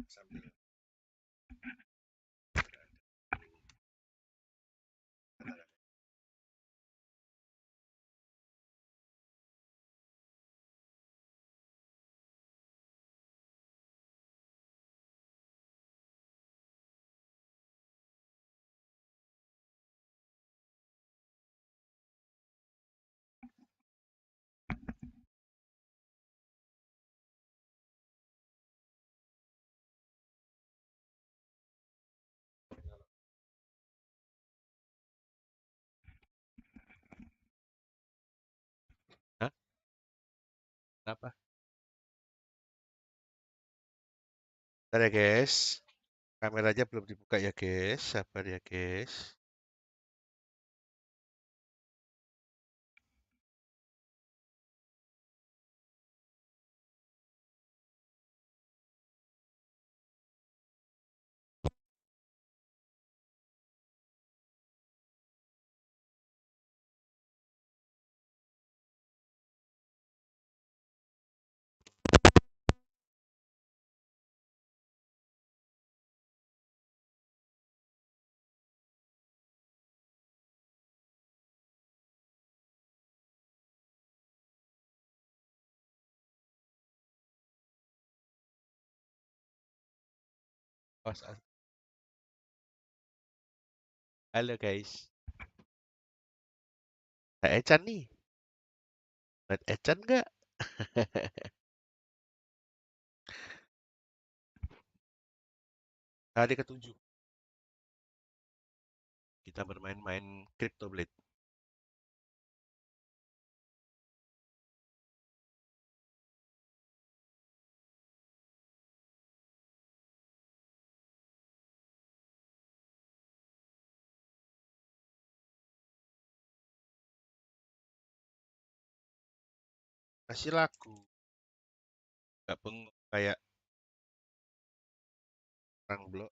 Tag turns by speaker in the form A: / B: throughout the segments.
A: sambil Hah? Kenapa? Bentar ya guys, kameranya belum dibuka ya guys, sabar ya guys. Pas- Halo guys, Kak Ecan nih, buat Ecan nggak? Hari ketujuh kita bermain-main Cryptoblade. Kasih lagu, nggak bengong kayak orang blok.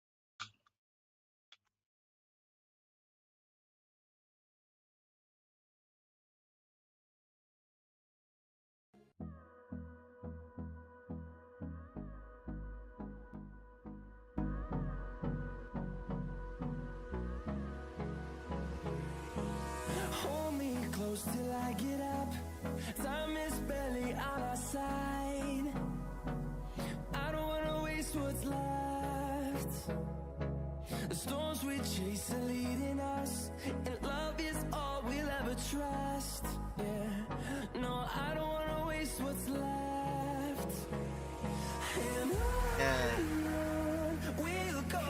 B: Hold me close till I get up. Time is barely on our side. I don't wanna waste what's left. The storms we chase are leading us, and love is all we'll ever trust. Yeah, no, I don't wanna waste what's left. And on we'll go.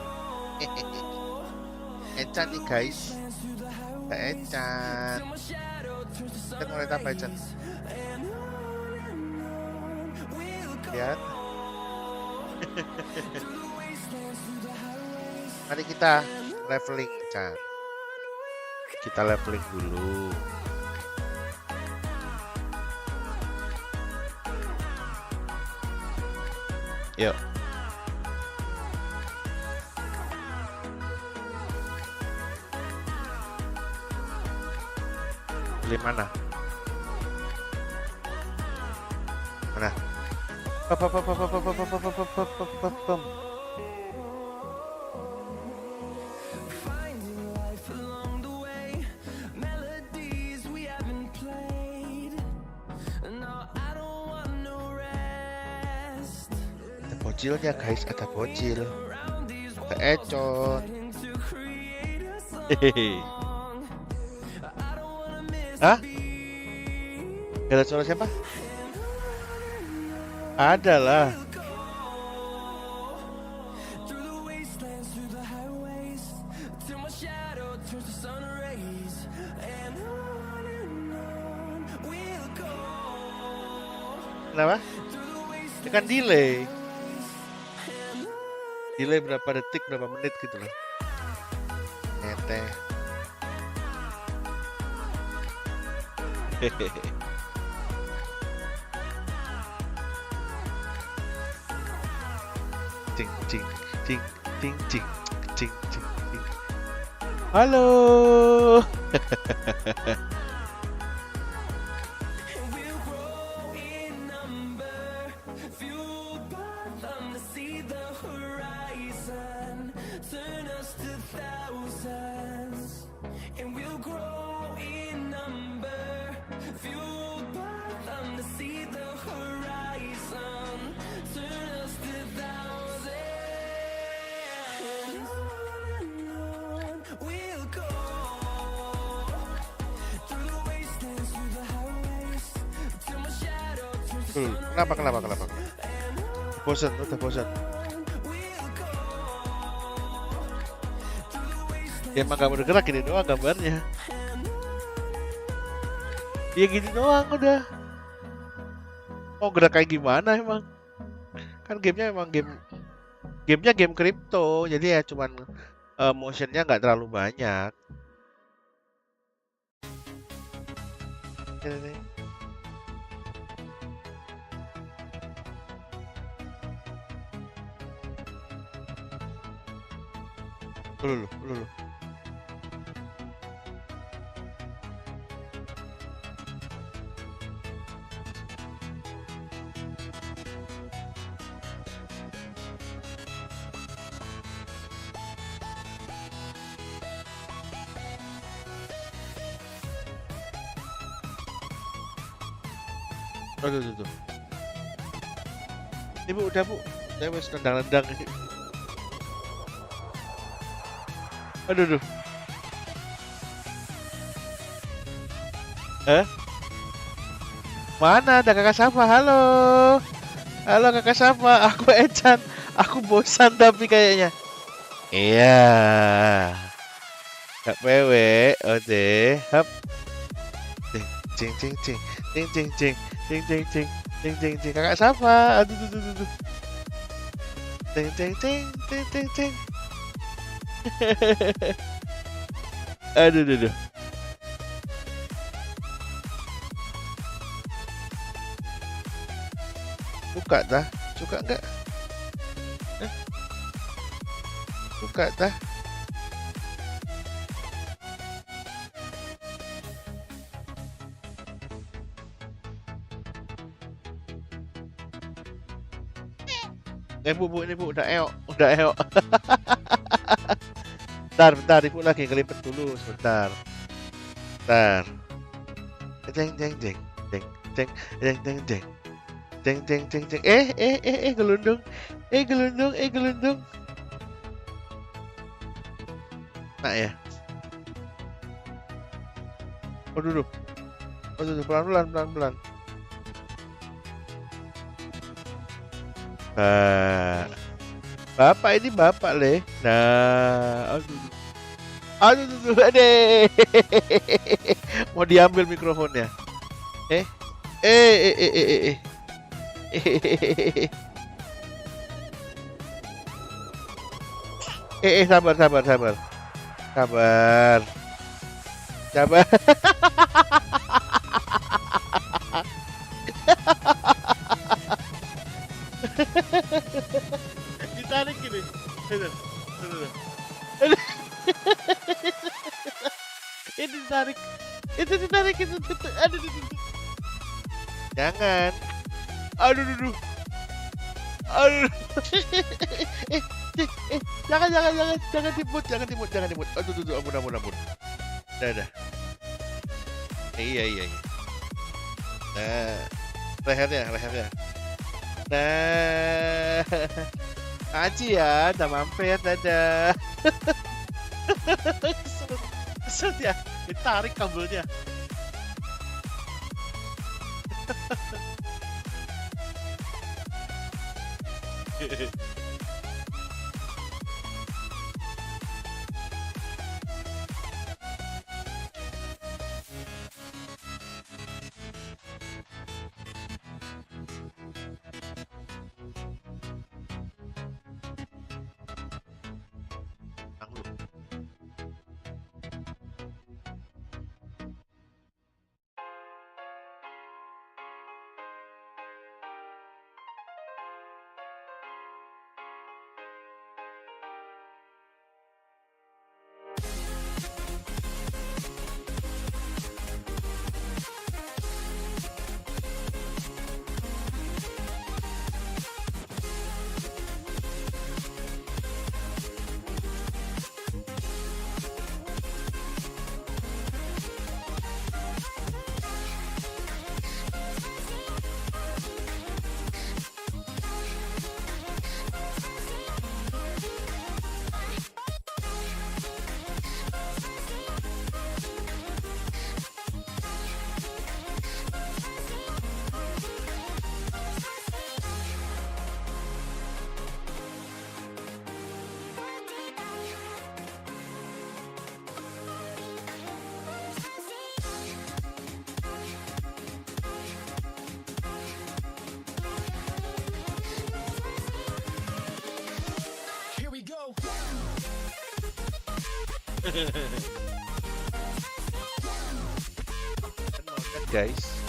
A: Ecan nih guys, Kak Ecan. Kita mulai apa Ecan? Lihat. Mari kita leveling Ecan. Kita leveling dulu. Yuk. Pilih mana? Mana?
B: Finding life along the way, melodies we haven't played. No, I don't want no rest.
A: Ada bocilnya guys, ada bocil. Ada Econ. Hehehe. Hah? Ada suara siapa? Ada lah.
B: Through the wastelands, through the highways, till my shadow turns to sun rays. And on we'll go.
A: Kenapa? Itu kan delay. Delay berapa detik, berapa menit gitu loh. Nete. Hehehe. Cing cing cing cing cing cing cing cing. Halo.
B: And we'll grow in number, fueled by them to see the horizon. voices, and we'll grow in number, fueled by them to see the horizon, turn us to thousands. And on we'll go, through the wastelands, through the highways, till my shadow turns to sun
A: Kenapa, kenapa,
B: rays.
A: kenapa? Bosan, udah bosan. Ya emang gak bergerak gini doang gambarnya. Ya gini doang udah. Mau gerak kayak gimana emang? Kan gamenya emang gamenya game kripto, jadi ya cuman motionnya nggak terlalu banyak. Ini. Dulu. Tuh. Ini bu, udah bu. Saya wes nendang-nendang. Aduh. Mana ada kakak Safa? Halo. Halo kakak Safa. Aku Ecan. Aku bosan tapi kayaknya. Iya. Kak PW. Ode. Hap. Cing. Kakak Safa. Aduh. Cing. Aduh. Buka dah. Suka enggak? Buka dah. Bu, ini bu, udah eok. Bentar, ibu lagi ngelipet dulu, sebentar. Jeng. Gelundung. Nah ya. Dulu. Pelan-pelan. Bapak ini bapak le. Nah, aduh, adeh. Mau diambil mikrofonnya. Sabar. Ditarik gini. Tuh. Itu ditarik. Itu. Aduh. Jangan. Aduh. Jangan dibut. Ampun. Dah. Iya. Nah, lehernya. Nah, Aji ya, udah mampir, dadah. Keset ya, ditarik kabelnya. Kan guys.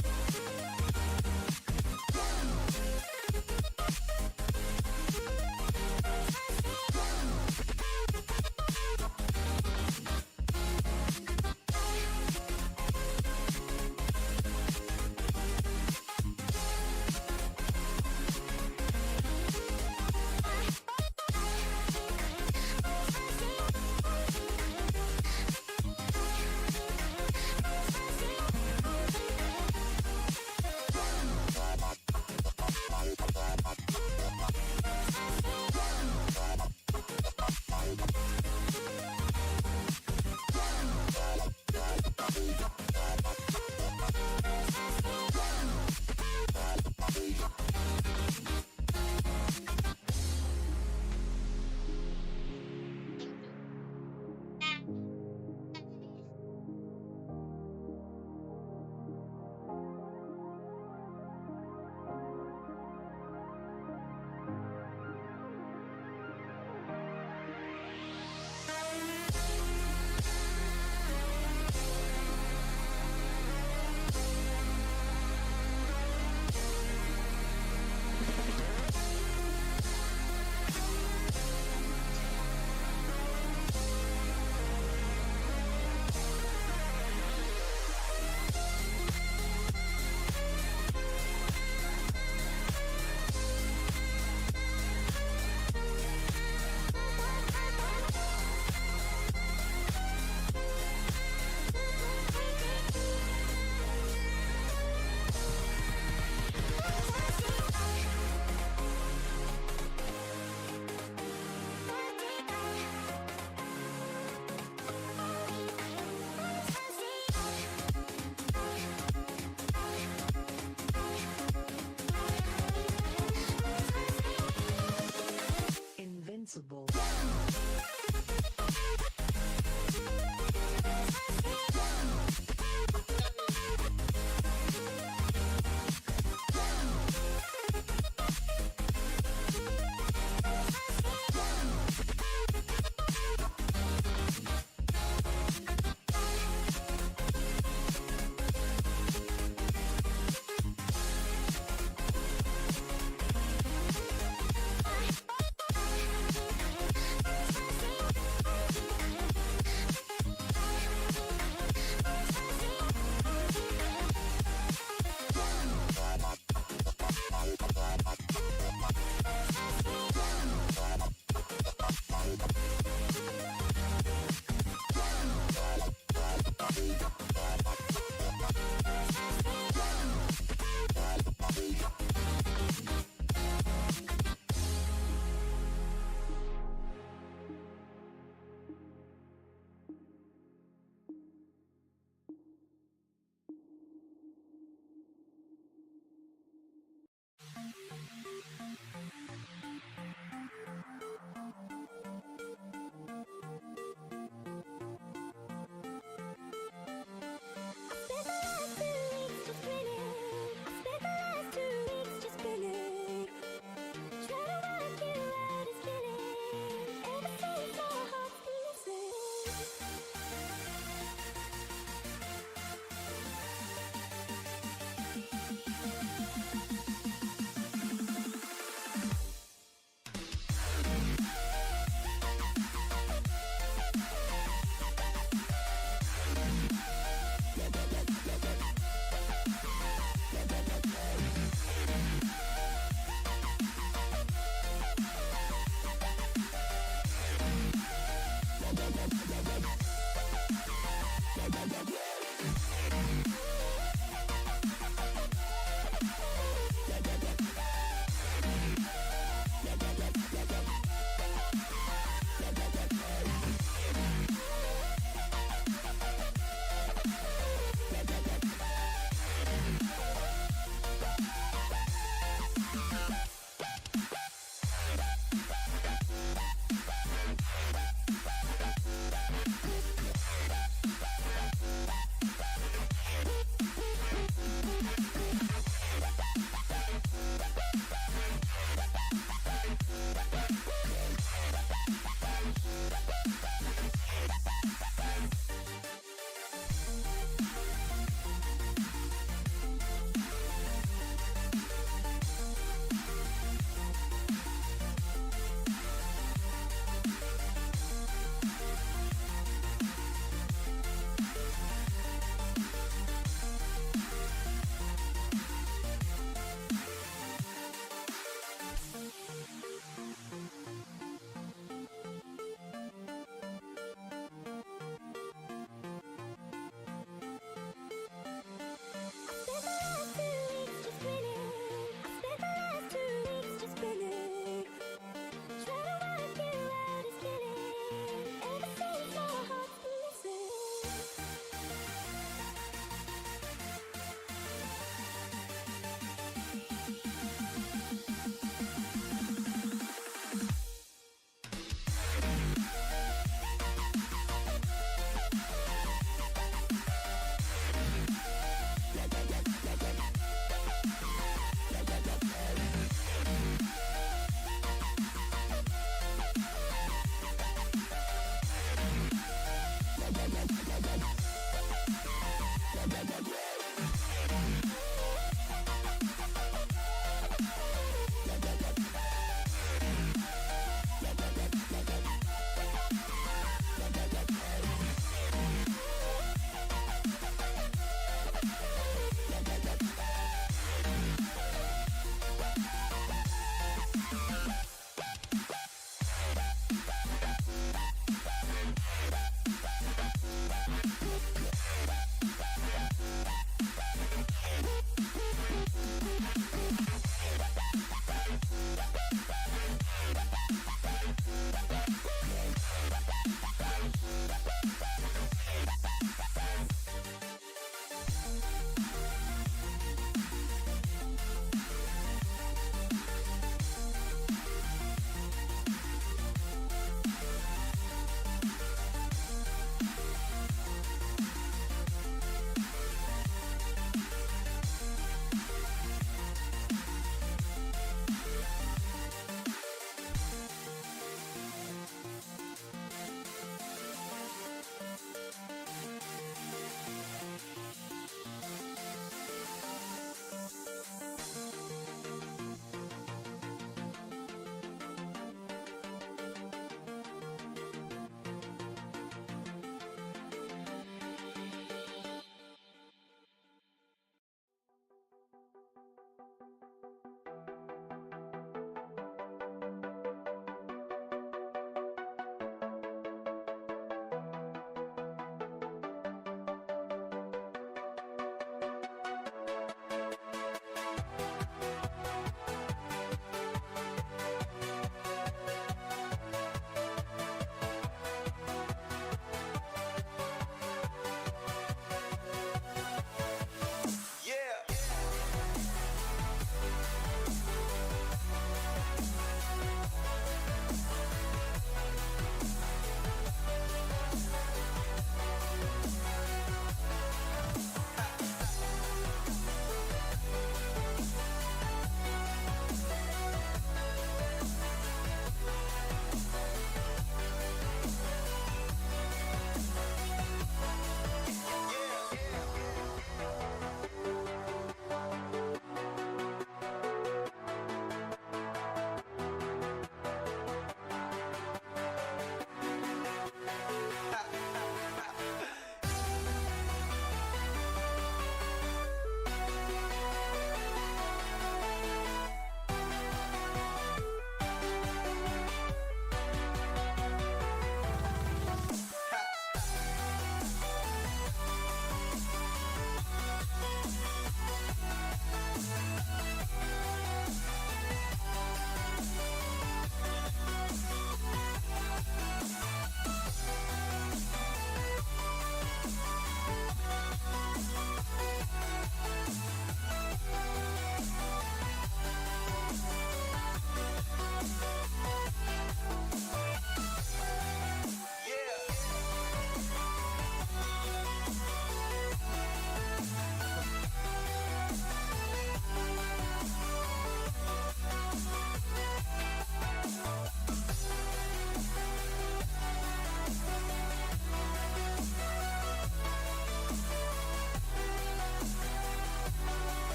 B: Invincible.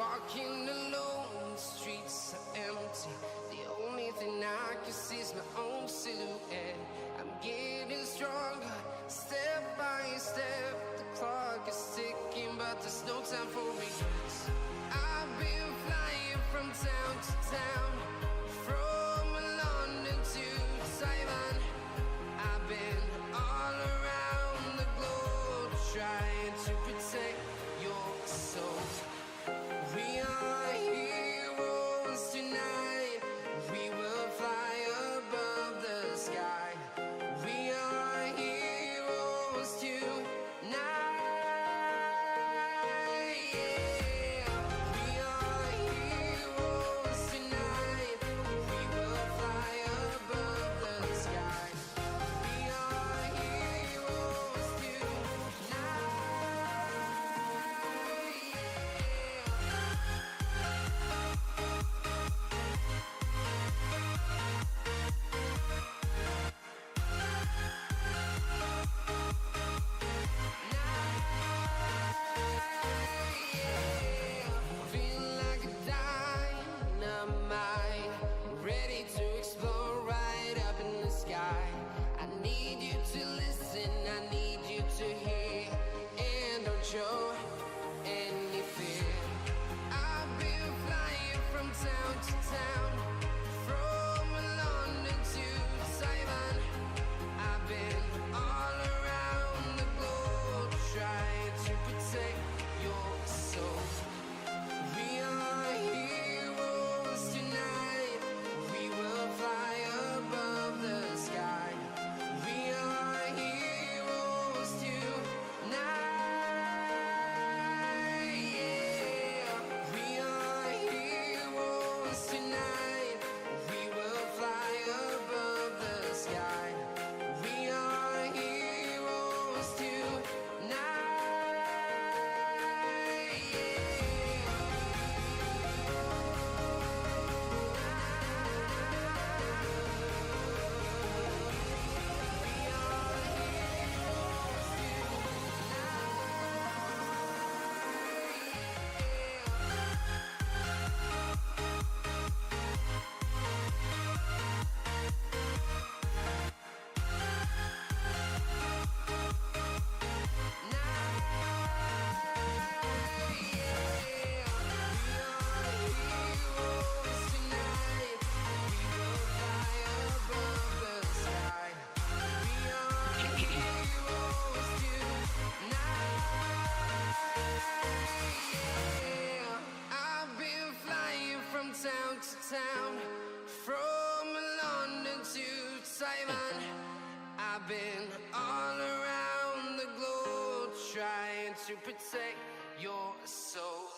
B: Walking alone, the streets are empty. The only thing I can see is my own silhouette. I'm getting stronger, step by step. The clock is ticking, but there's no time for regrets. I've been flying from town to town, from London to Taiwan. I've been all around the globe, trying to protect your soul. We are heroes tonight. We will fly above the sky. We are heroes tonight. Yeah. We are heroes tonight. We will fly above the sky. We are heroes tonight. Feel like a dynamite, ready to explode right up in the sky. I need you to listen, I need you to hear, and don't show any fear. I've been flying from town to town, from London to Taiwan. I've been all around the globe, trying to protect your soul. We are heroes tonight. We will fly above the sky. We are heroes tonight. Yeah. We are heroes tonight. We will fly above the sky. We are heroes tonight. I've been flying from town to town, from London to Taiwan. I've been all around the globe, trying to protect your soul.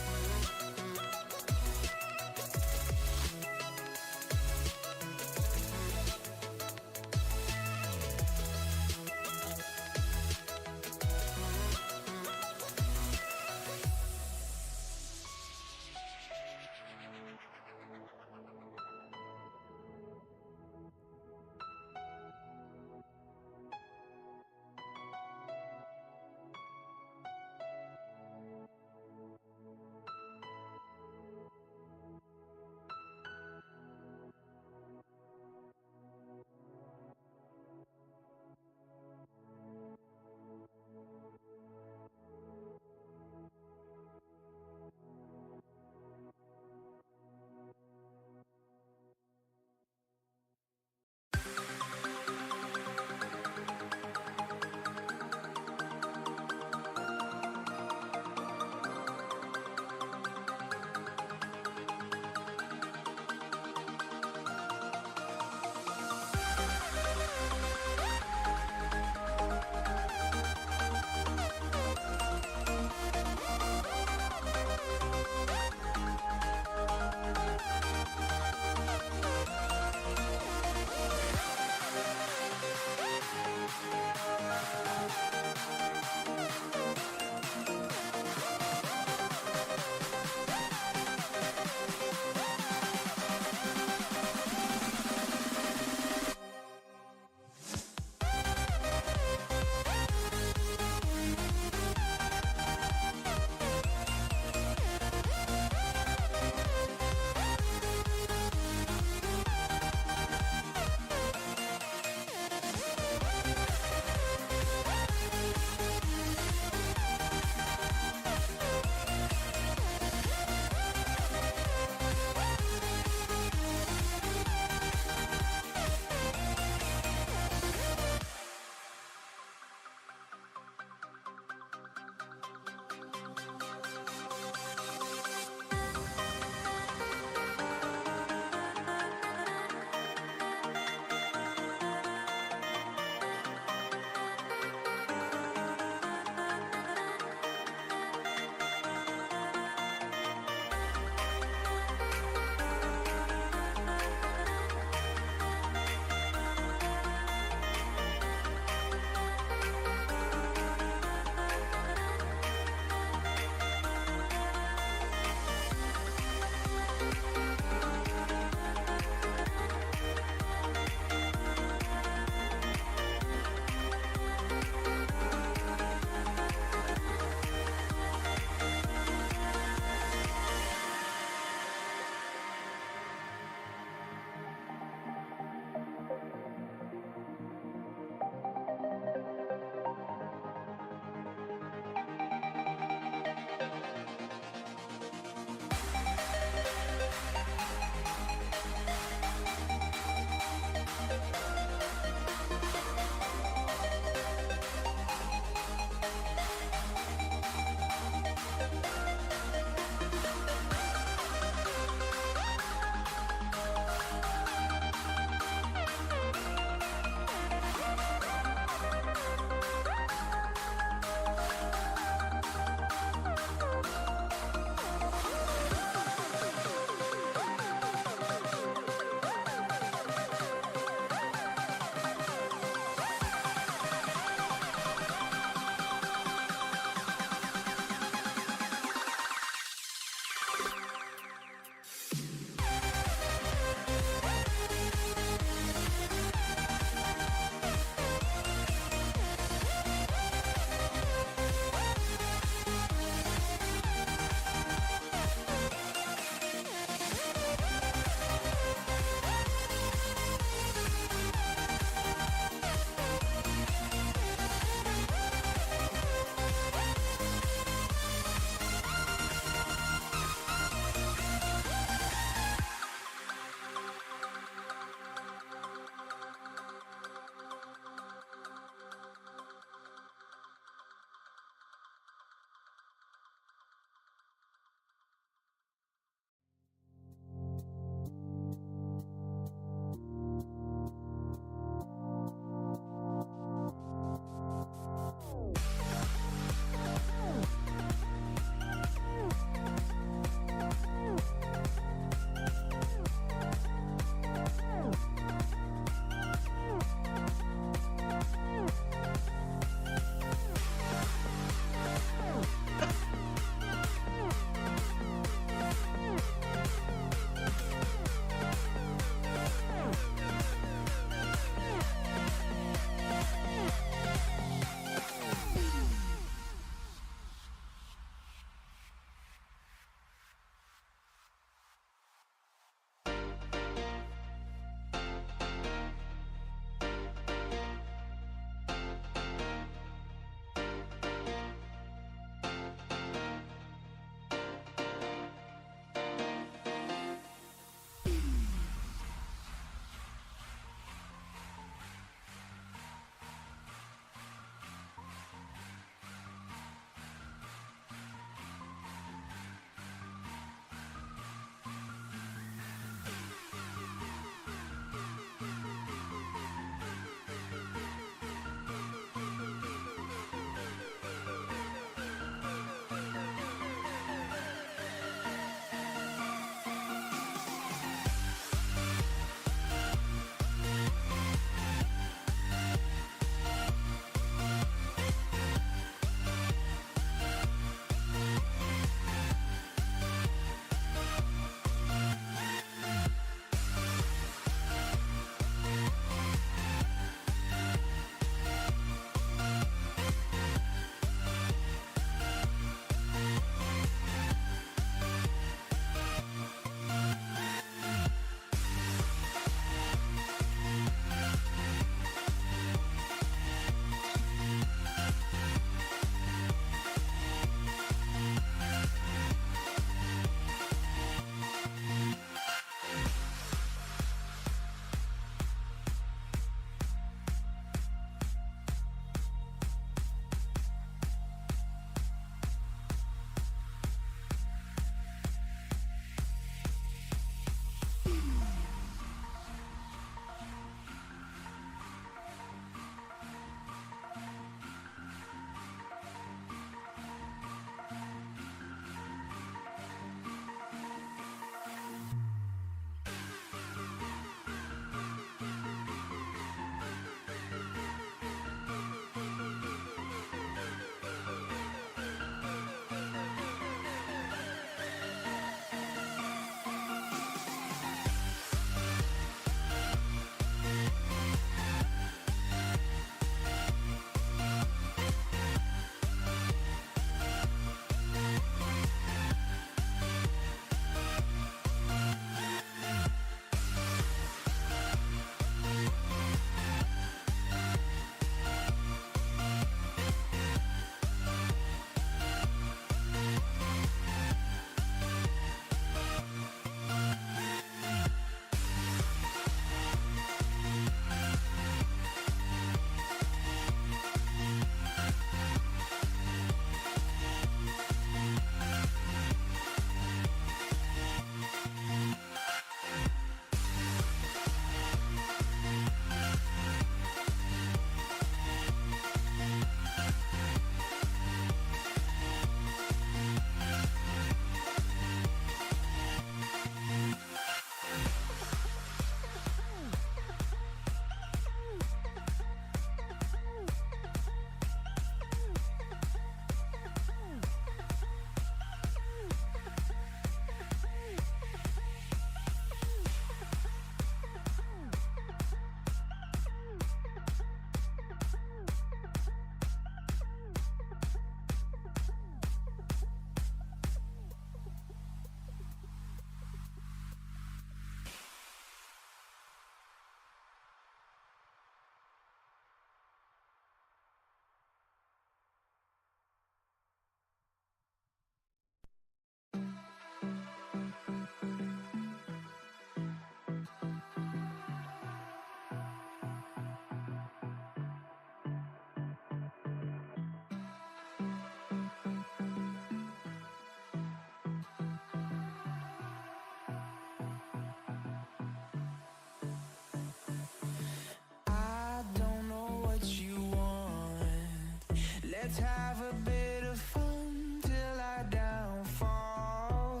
B: Let's have a bit of fun till I downfall.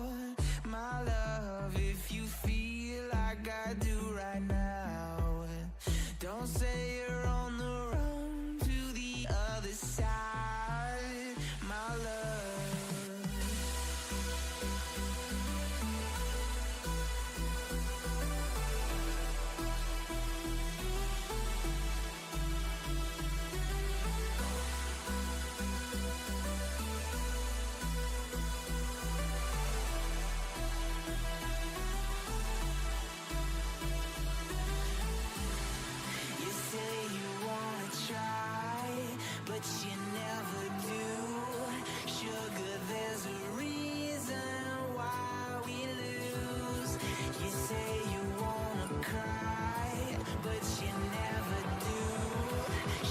B: My love, if you feel like I do right now, don't say you're on the run to the other side, my love. You say you wanna try, but you never do. Sugar, there's a reason why we lose. You say you wanna cry, but you never do.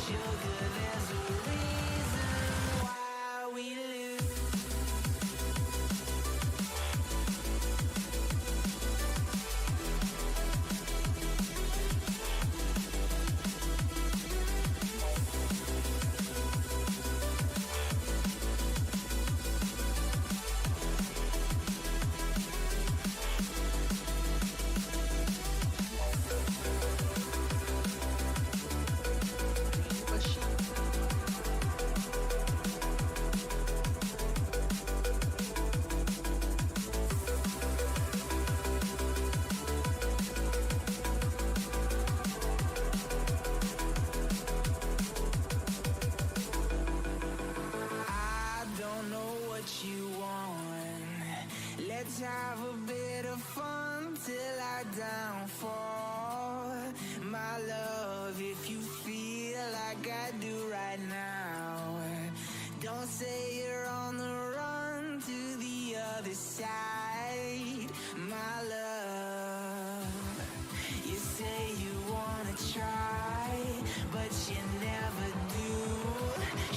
B: Sugar, there's a reason why we lose. I don't know what you want. Let's have a bit of fun till I downfall. My love, if you feel like I do right now, don't say you're on the run to the other side, my love. You say you wanna try, but you never do.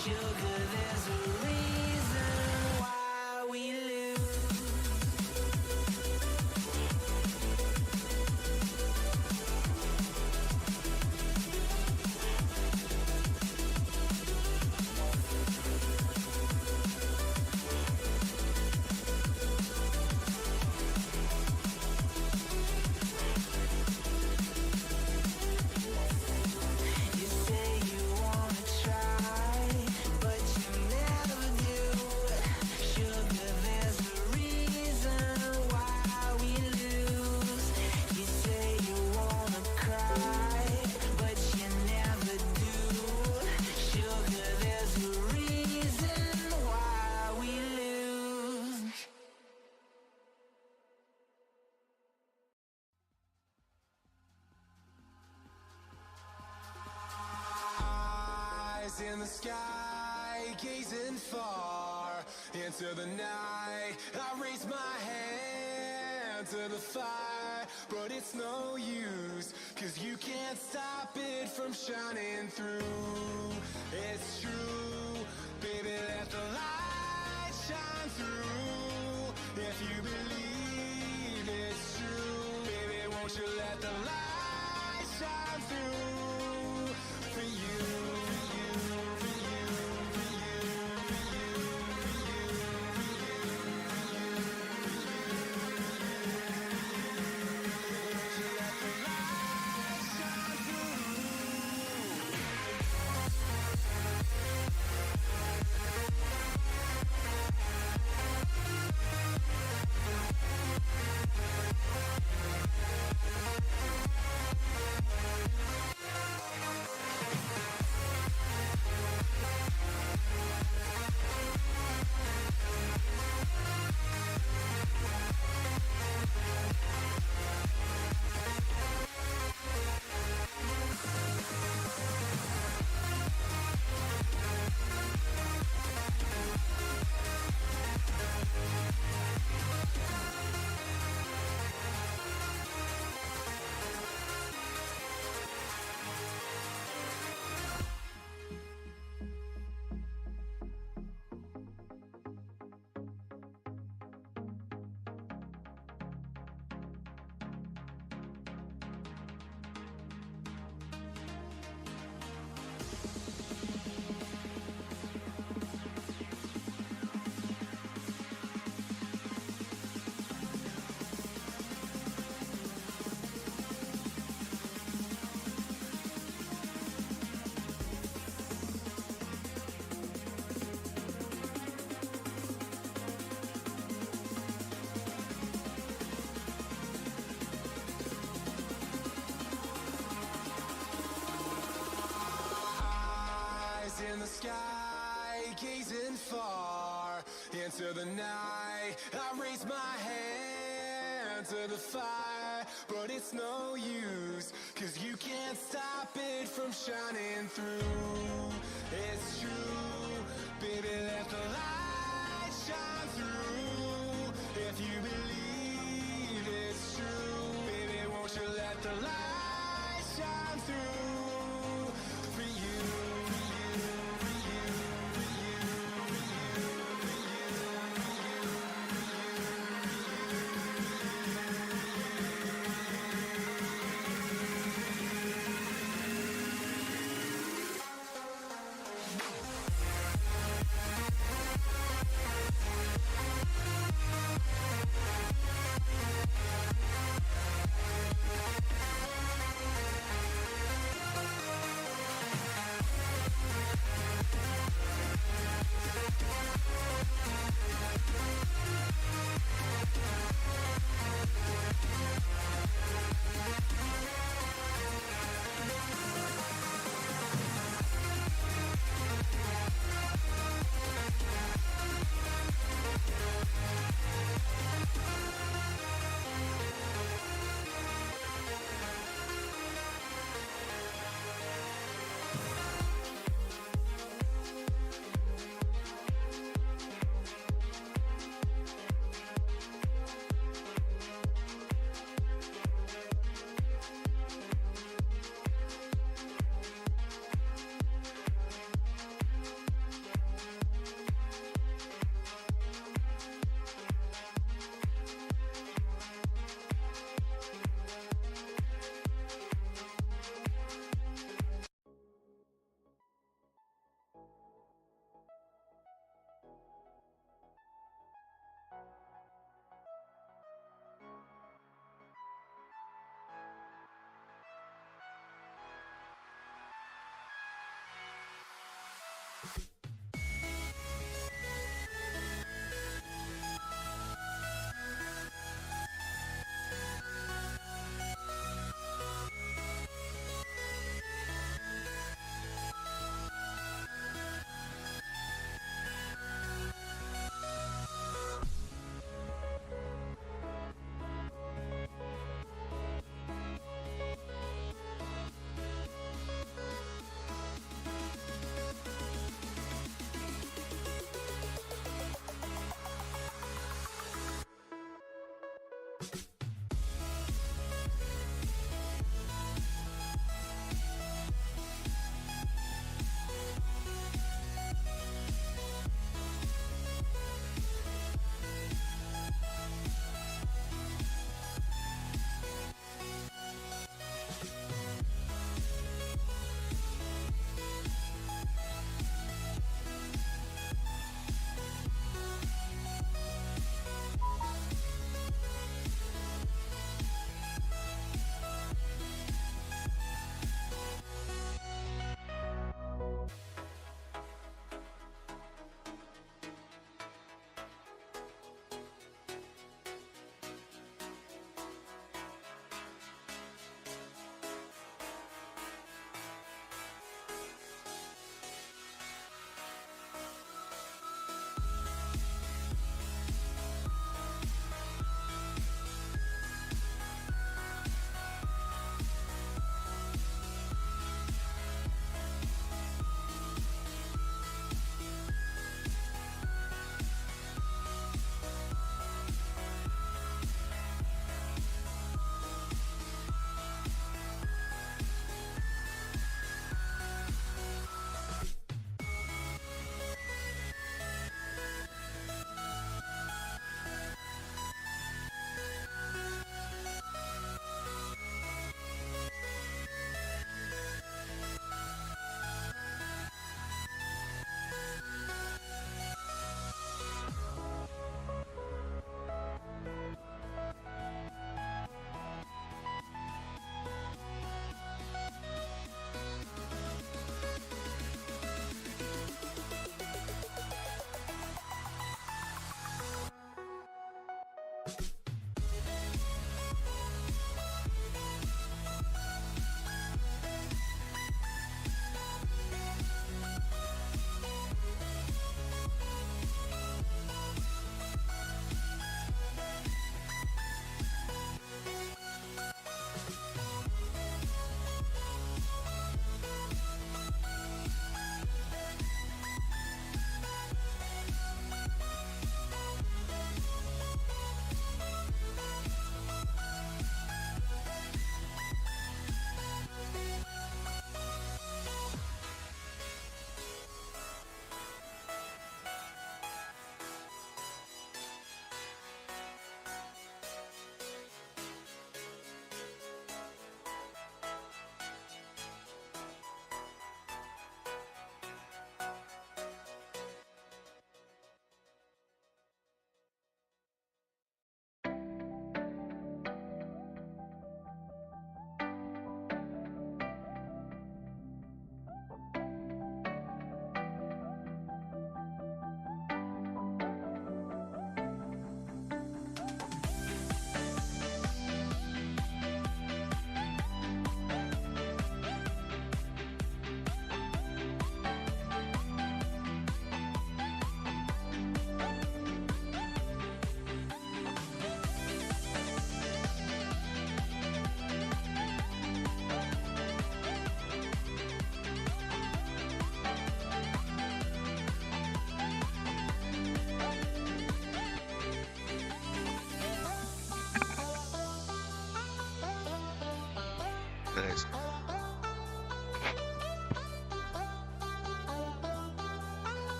B: Sugar, there's a reason why we lose. You say you wanna try, but you never do. Sugar, there's a reason why we lose. You say you wanna cry, but you never do. Sugar, there's a reason why we lose.
C: Eyes in the sky, gazing far into the night. I raise my hand to the fire, but it's no use, 'cause you can't stop it from shining through. It's true, baby, let the light shine through. If you believe it's true, baby, won't you let the light shine through for you, for you, for you, for you, for you, for you, for you, won't you let the light shine through? into the night. I raise my hand to the fire, but it's no use, 'cause you can't stop it from shining through. It's true, baby, let the light shine through. If you believe it's true, baby, won't you let the light shine through for you, for you, for you, for you, for you, for you, for you.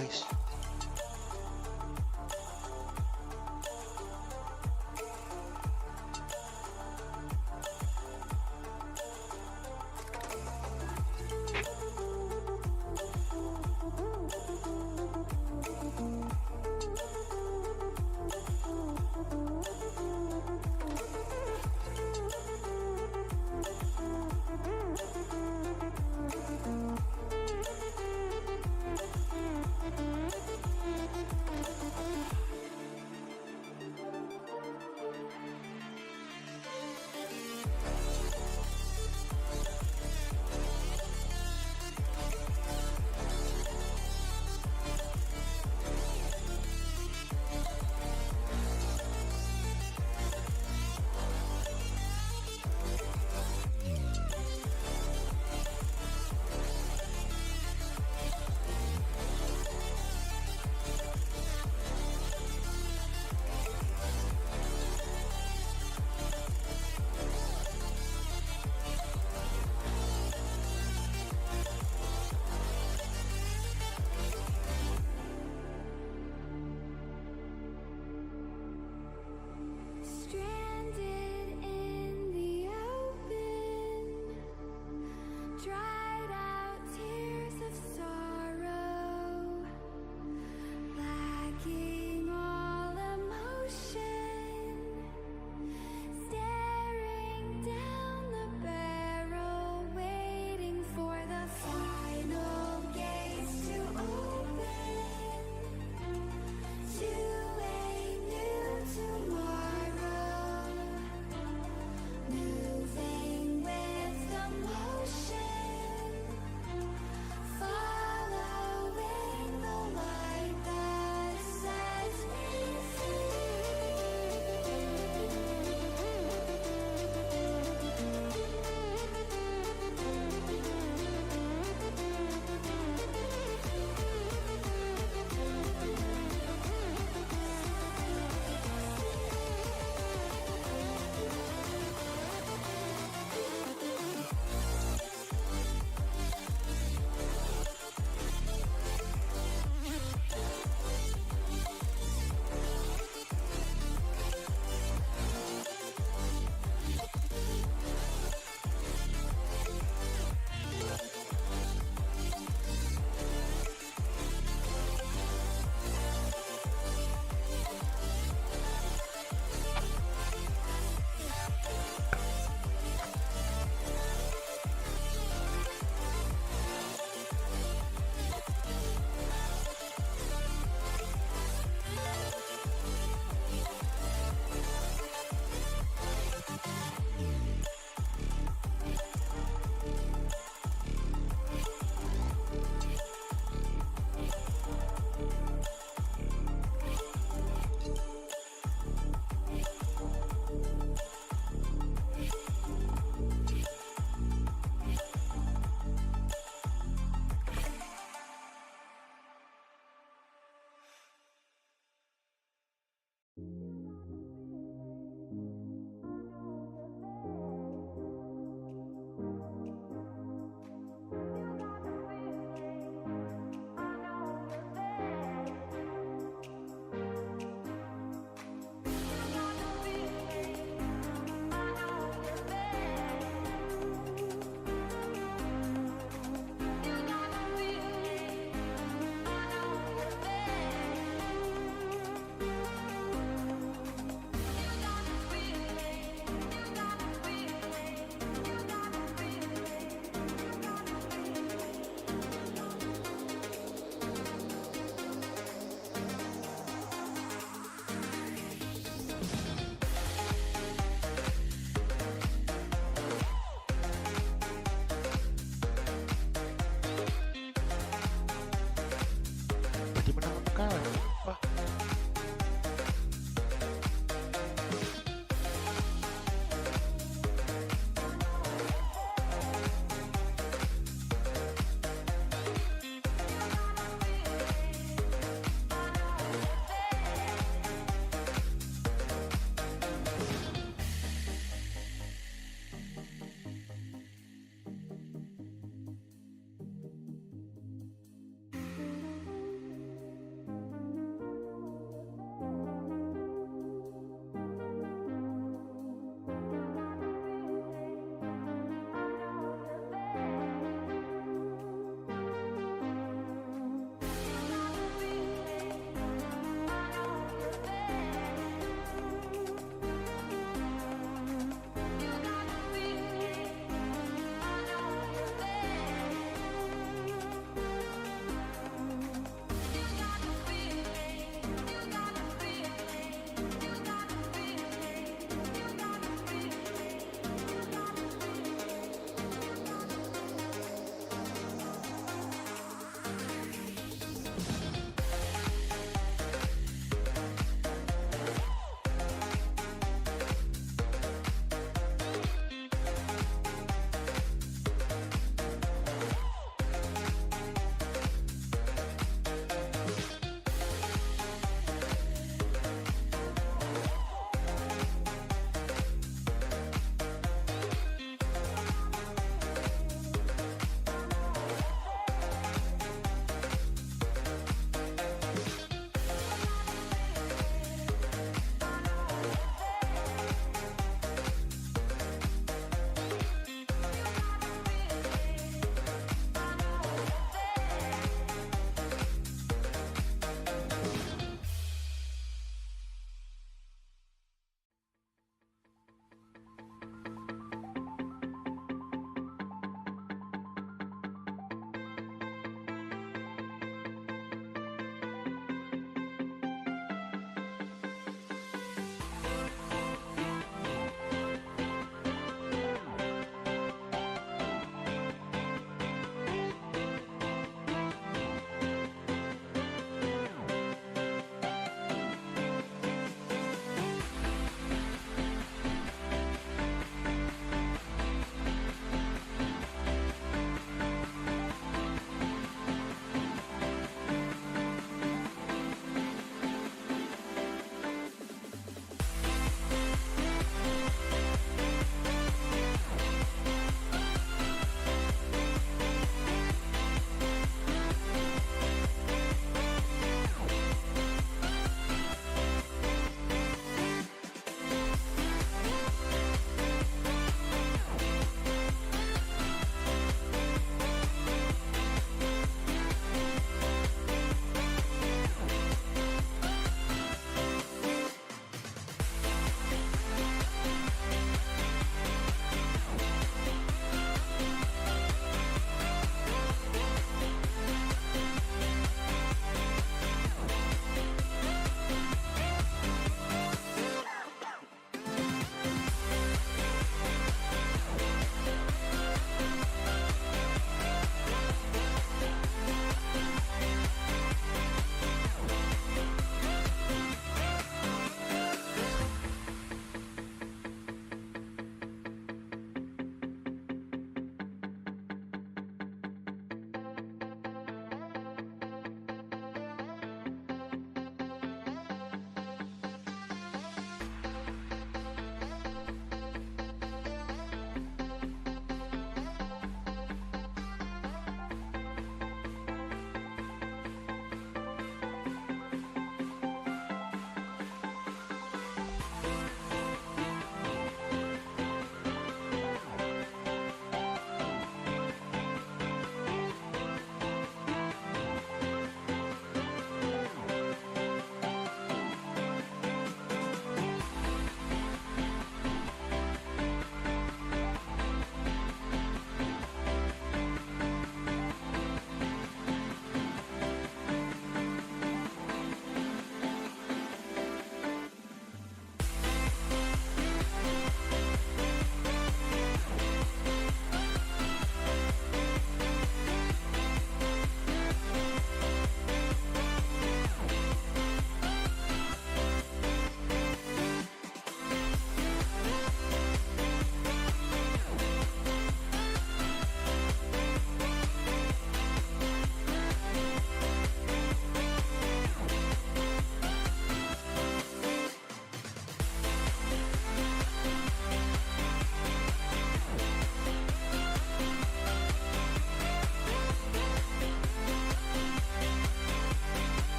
A: guys.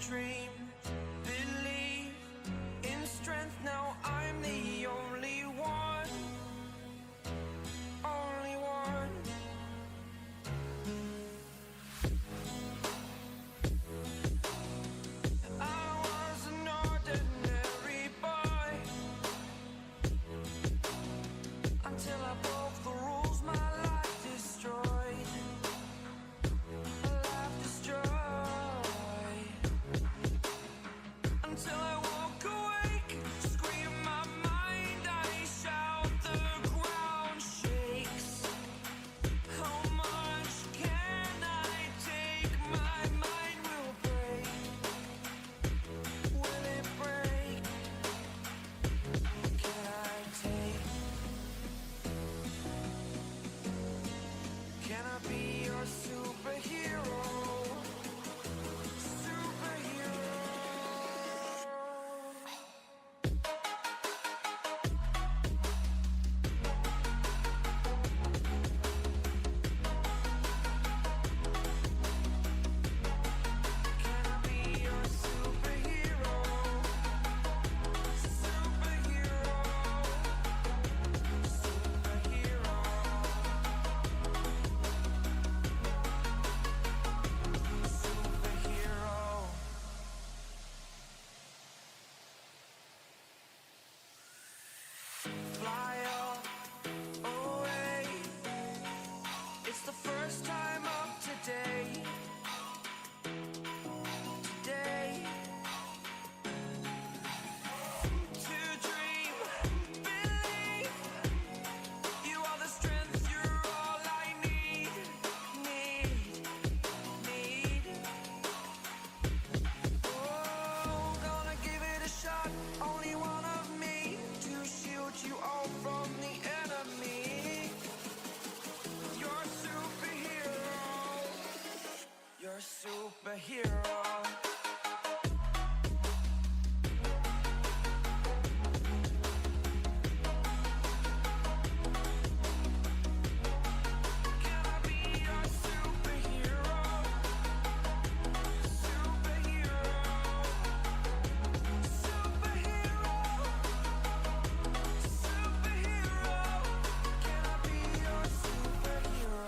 B: dream, believe in strength. Now I'm the only one, only one. I was an ordinary boy until I broke the rules. My life destroyed, life destroyed. Until I woke awake, scream my mind, I shout, the ground shakes. How much can I take? My mind will break. Will it break? Can I take? Can I be your superhero? Superhero. Can I be your superhero? Superhero. Superhero. Superhero. Fly away. It's the first time of today. Today. To dream, believe. You are the strength, you're all I need. Need. Oh, gonna give it a shot. Only one of me to shield you all from the enemy. You're superhero. You're superhero. Can I be your superhero? Superhero. Superhero. Superhero. Can I be your superhero?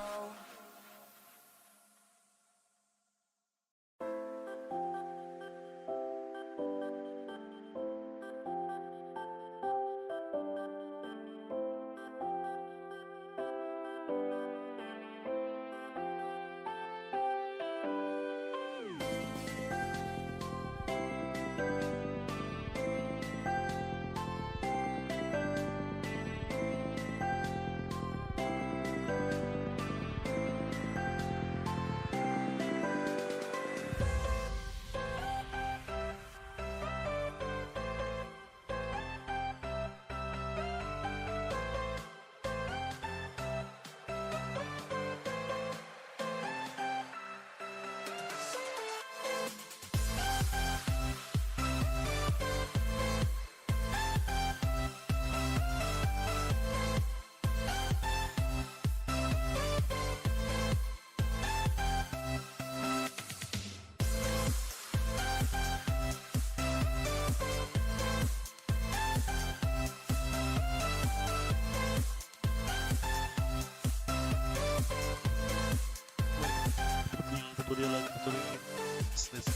A: Betul lagi, betul ini. Bisnis.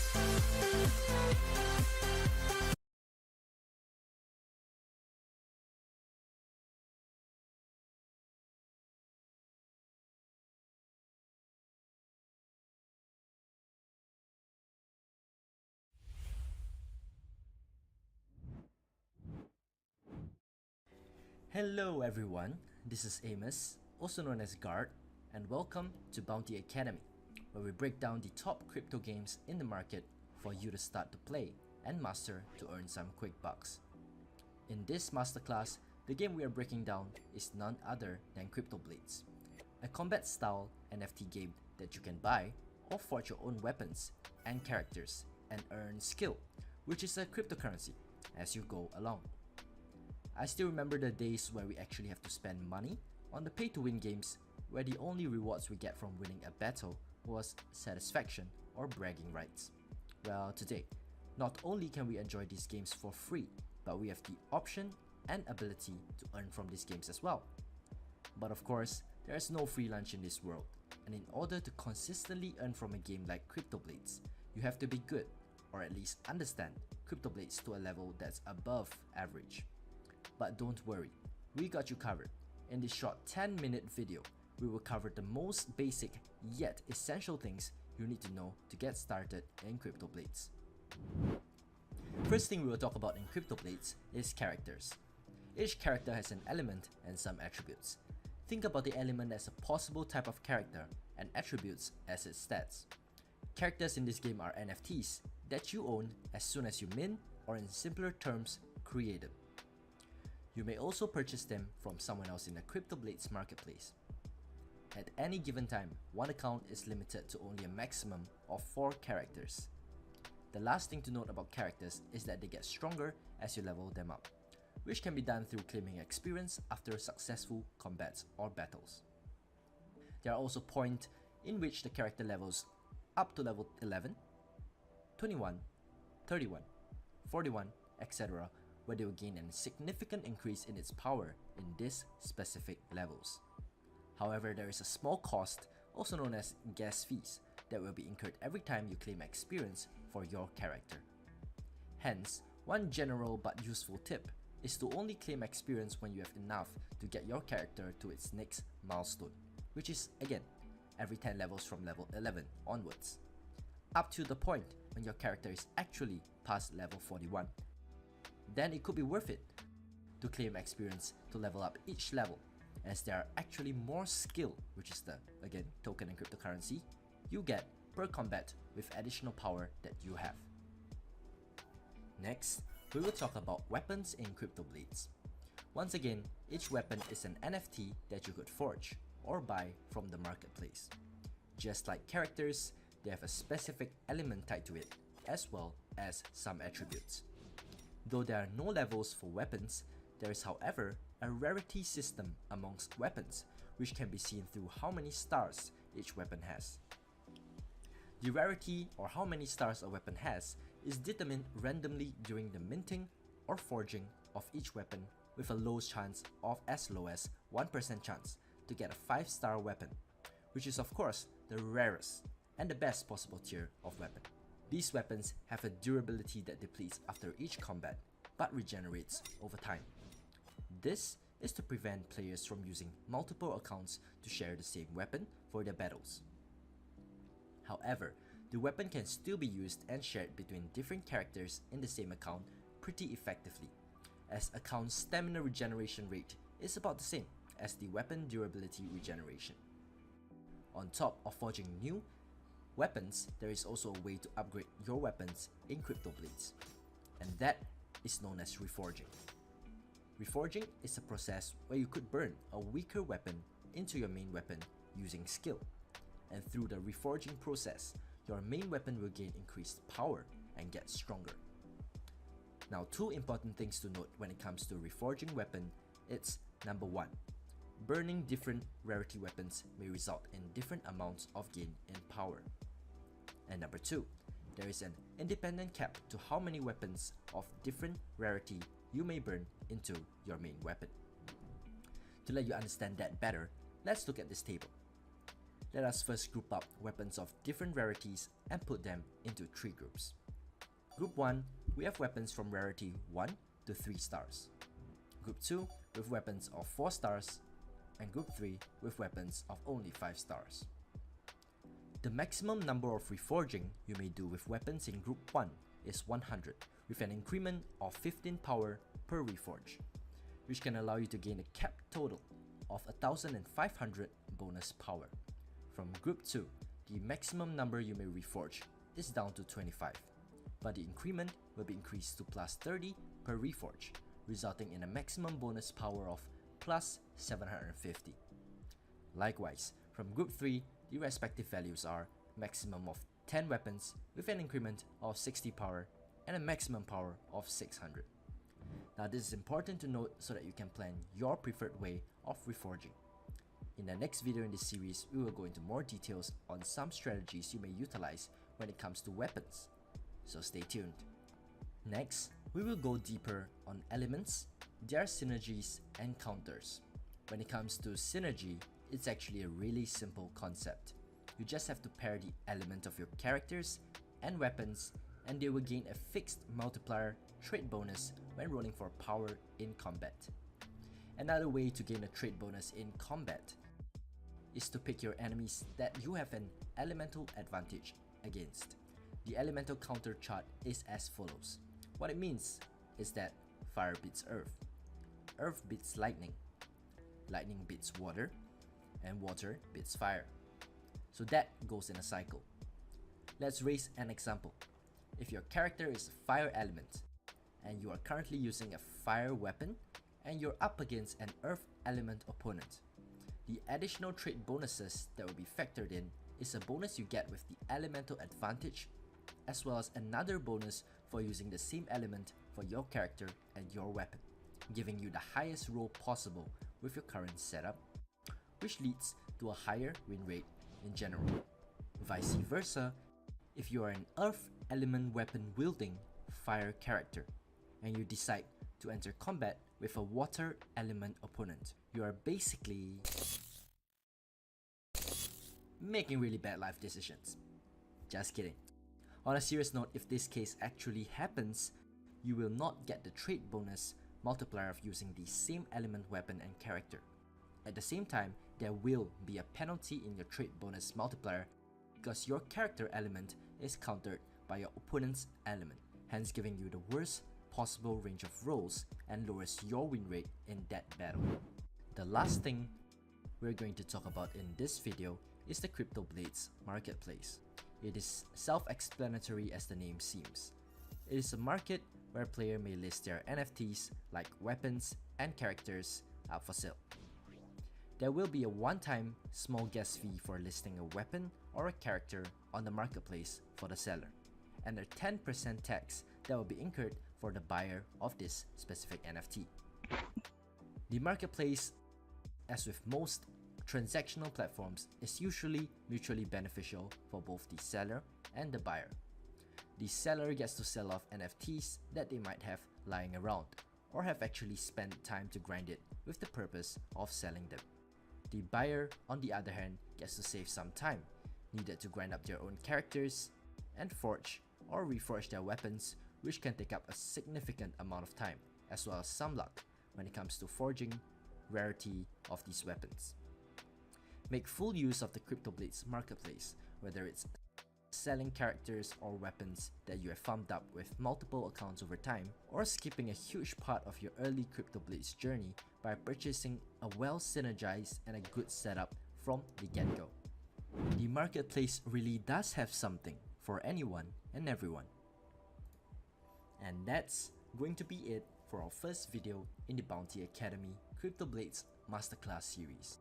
D: Hello everyone, this is Amos, also known as Guard, and welcome to Bounty Academy, where we break down the top crypto games in the market for you to start to play and master to earn some quick bucks. In this masterclass, the game we are breaking down is none other than Cryptoblades, a combat style NFT game that you can buy or forge your own weapons and characters and earn skill, which is a cryptocurrency, as you go along. I still remember the days where we actually have to spend money on the pay-to-win games, where the only rewards we get from winning a battle was satisfaction or bragging rights. Well, today, not only can we enjoy these games for free, but we have the option and ability to earn from these games as well. But of course, there is no free lunch in this world, and in order to consistently earn from a game like Cryptoblades, you have to be good, or at least understand Cryptoblades to a level that's above average. But don't worry, we got you covered. In this short 10-minute video, we will cover the most basic yet essential things you need to know to get started in Cryptoblades. First thing we will talk about in Cryptoblades is characters. Each character has an element and some attributes. Think about the element as a possible type of character and attributes as its stats. Characters in this game are NFTs that you own as soon as you mint, or in simpler terms, create them. You may also purchase them from someone else in the Cryptoblades marketplace. At any given time, one account is limited to only a maximum of 4 characters. The last thing to note about characters is that they get stronger as you level them up, which can be done through claiming experience after successful combats or battles. There are also points in which the character levels up to level 11, 21, 31, 41, etc., where they will gain a significant increase in its power in these specific levels. However, there is a small cost, also known as gas fees, that will be incurred every time you claim experience for your character. Hence, one general but useful tip is to only claim experience when you have enough to get your character to its next milestone, which is, again, every 10 levels from level 11 onwards, up to the point when your character is actually past level 41. Then it could be worth it to claim experience to level up each level, as there are actually more skill, which is the, again, token and cryptocurrency, you get per combat with additional power that you have. Next, we will talk about weapons in Cryptoblades. Once again, each weapon is an NFT that you could forge or buy from the marketplace. Just like characters, they have a specific element tied to it, as well as some attributes. Though there are no levels for weapons, there is, however, a rarity system amongst weapons, which can be seen through how many stars each weapon has. The rarity, or how many stars a weapon has, is determined randomly during the minting or forging of each weapon, with a low chance of as low as 1% chance to get a 5-star weapon, which is of course the rarest and the best possible tier of weapon. These weapons have a durability that depletes after each combat, but regenerates over time. This is to prevent players from using multiple accounts to share the same weapon for their battles. However, the weapon can still be used and shared between different characters in the same account pretty effectively, as account stamina regeneration rate is about the same as the weapon durability regeneration. On top of forging new weapons, there is also a way to upgrade your weapons in Cryptoblades, and that is known as reforging. Reforging is a process where you could burn a weaker weapon into your main weapon using skill, and through the reforging process, your main weapon will gain increased power and get stronger. Now, 2 important things to note when it comes to reforging weapon, it's number 1, burning different rarity weapons may result in different amounts of gain in power. And number 2, there is an independent cap to how many weapons of different rarity you may burn into your main weapon. To let you understand that better, let's look at this table. Let us first group up weapons of different rarities and put them into 3 groups. Group 1, we have weapons from rarity 1 to 3 stars. Group 2 with weapons of 4 stars, and Group 3 with weapons of only 5 stars. The maximum number of reforging you may do with weapons in Group 1 is 100, with an increment of 15 power per reforge, which can allow you to gain a capped total of 1500 bonus power. From Group 2, the maximum number you may reforge is down to 25, but the increment will be increased to plus 30 per reforge, resulting in a maximum bonus power of plus 750. Likewise, from Group 3, the respective values are maximum of 10 weapons with an increment of 60 power and a maximum power of 600. Now, this is important to note so that you can plan your preferred way of reforging. In the next video in this series, we will go into more details on some strategies you may utilize when it comes to weapons. so stay tuned. Next, we will go deeper on elements, their synergies, and counters. When it comes to synergy, it's actually a really simple concept. You just have to pair the element of your characters and weapons, and they will gain a fixed multiplier trait bonus when rolling for power in combat. Another way to gain a trait bonus in combat is to pick your enemies that you have an elemental advantage against. The elemental counter chart is as follows. What it means is that fire beats earth, earth beats lightning, lightning beats water, and water beats fire. So that goes in a cycle. Let's raise an example. If your character is a fire element, and you are currently using a fire weapon, and you're up against an earth element opponent, the additional trait bonuses that will be factored in is a bonus you get with the elemental advantage, as well as another bonus for using the same element for your character and your weapon, giving you the highest roll possible with your current setup, which leads to a higher win rate in general. Vice versa, if you are an earth element weapon wielding fire character and you decide to enter combat with a water element opponent, you are basically making really bad life decisions. Just kidding. On a serious note, if this case actually happens, you will not get the trait bonus multiplier of using the same element weapon and character. At the same time, there will be a penalty in your trait bonus multiplier because your character element is countered by your opponent's element, hence giving you the worst possible range of rolls and lowers your win rate in that battle. The last thing we're going to talk about in this video is the Cryptoblades marketplace. It is self-explanatory as the name seems. It is a market where a player may list their NFTs like weapons and characters up for sale. There will be a one-time small gas fee for listing a weapon or a character on the marketplace for the seller, and a 10% tax that will be incurred for the buyer of this specific NFT. The marketplace, as with most transactional platforms, is usually mutually beneficial for both the seller and the buyer. The seller gets to sell off NFTs that they might have lying around, or have actually spent time to grind it with the purpose of selling them. The buyer, on the other hand, gets to save some time needed to grind up their own characters and forge or reforge their weapons, which can take up a significant amount of time, as well as some luck when it comes to forging rarity of these weapons. Make full use of the Cryptoblades marketplace, whether it's selling characters or weapons that you have farmed up with multiple accounts over time, or skipping a huge part of your early Cryptoblades journey by purchasing a well synergized and a good setup from the get-go. The marketplace really does have something for anyone and everyone. And that's going to be it for our first video in the Bounty Academy Cryptoblades Masterclass series,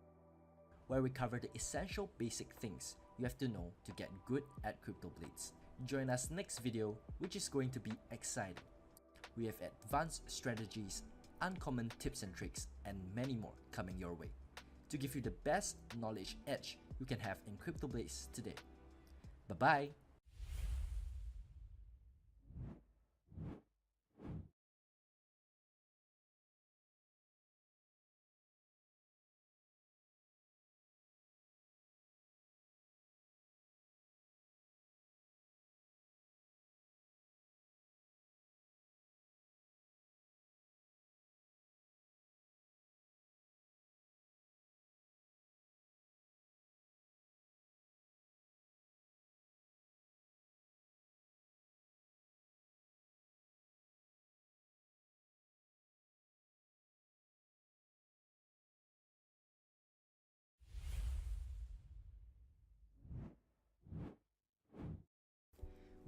D: where we cover the essential basic things you have to know to get good at Cryptoblades. Join us next video, which is going to be exciting. We have advanced strategies, uncommon tips and tricks, and many more coming your way to give you the best knowledge edge you can have in Cryptoblades today. Bye bye!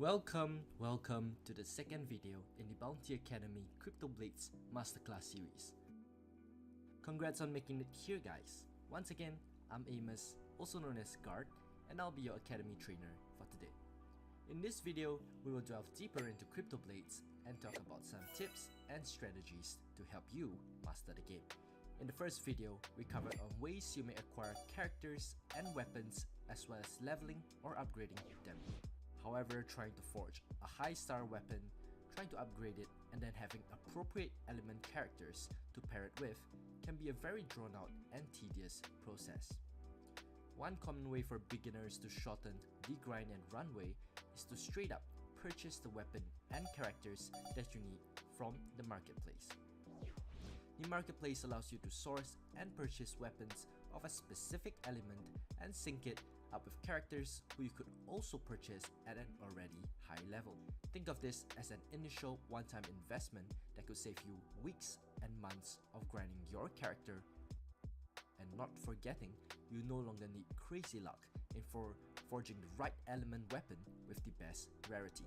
D: Welcome to the second video in the Bounty Academy Cryptoblades Masterclass series. Congrats on making it here, guys. Once again, I'm Amos, also known as Guard, and I'll be your Academy trainer for today. In this video, we will delve deeper into Cryptoblades and talk about some tips and strategies to help you master the game. In the first video, we covered on ways you may acquire characters and weapons, as well as leveling or upgrading them. However, trying to forge a high star weapon, trying to upgrade it, and then having appropriate element characters to pair it with can be a very drawn out and tedious process. One common way for beginners to shorten the grind and runway is to straight up purchase the weapon and characters that you need from the marketplace. The marketplace allows you to source and purchase weapons of a specific element and sync it up with characters who you could also purchase at an already high level. Think of this as an initial one-time investment that could save you weeks and months of grinding your character, and not forgetting you no longer need crazy luck in forging the right element weapon with the best rarity.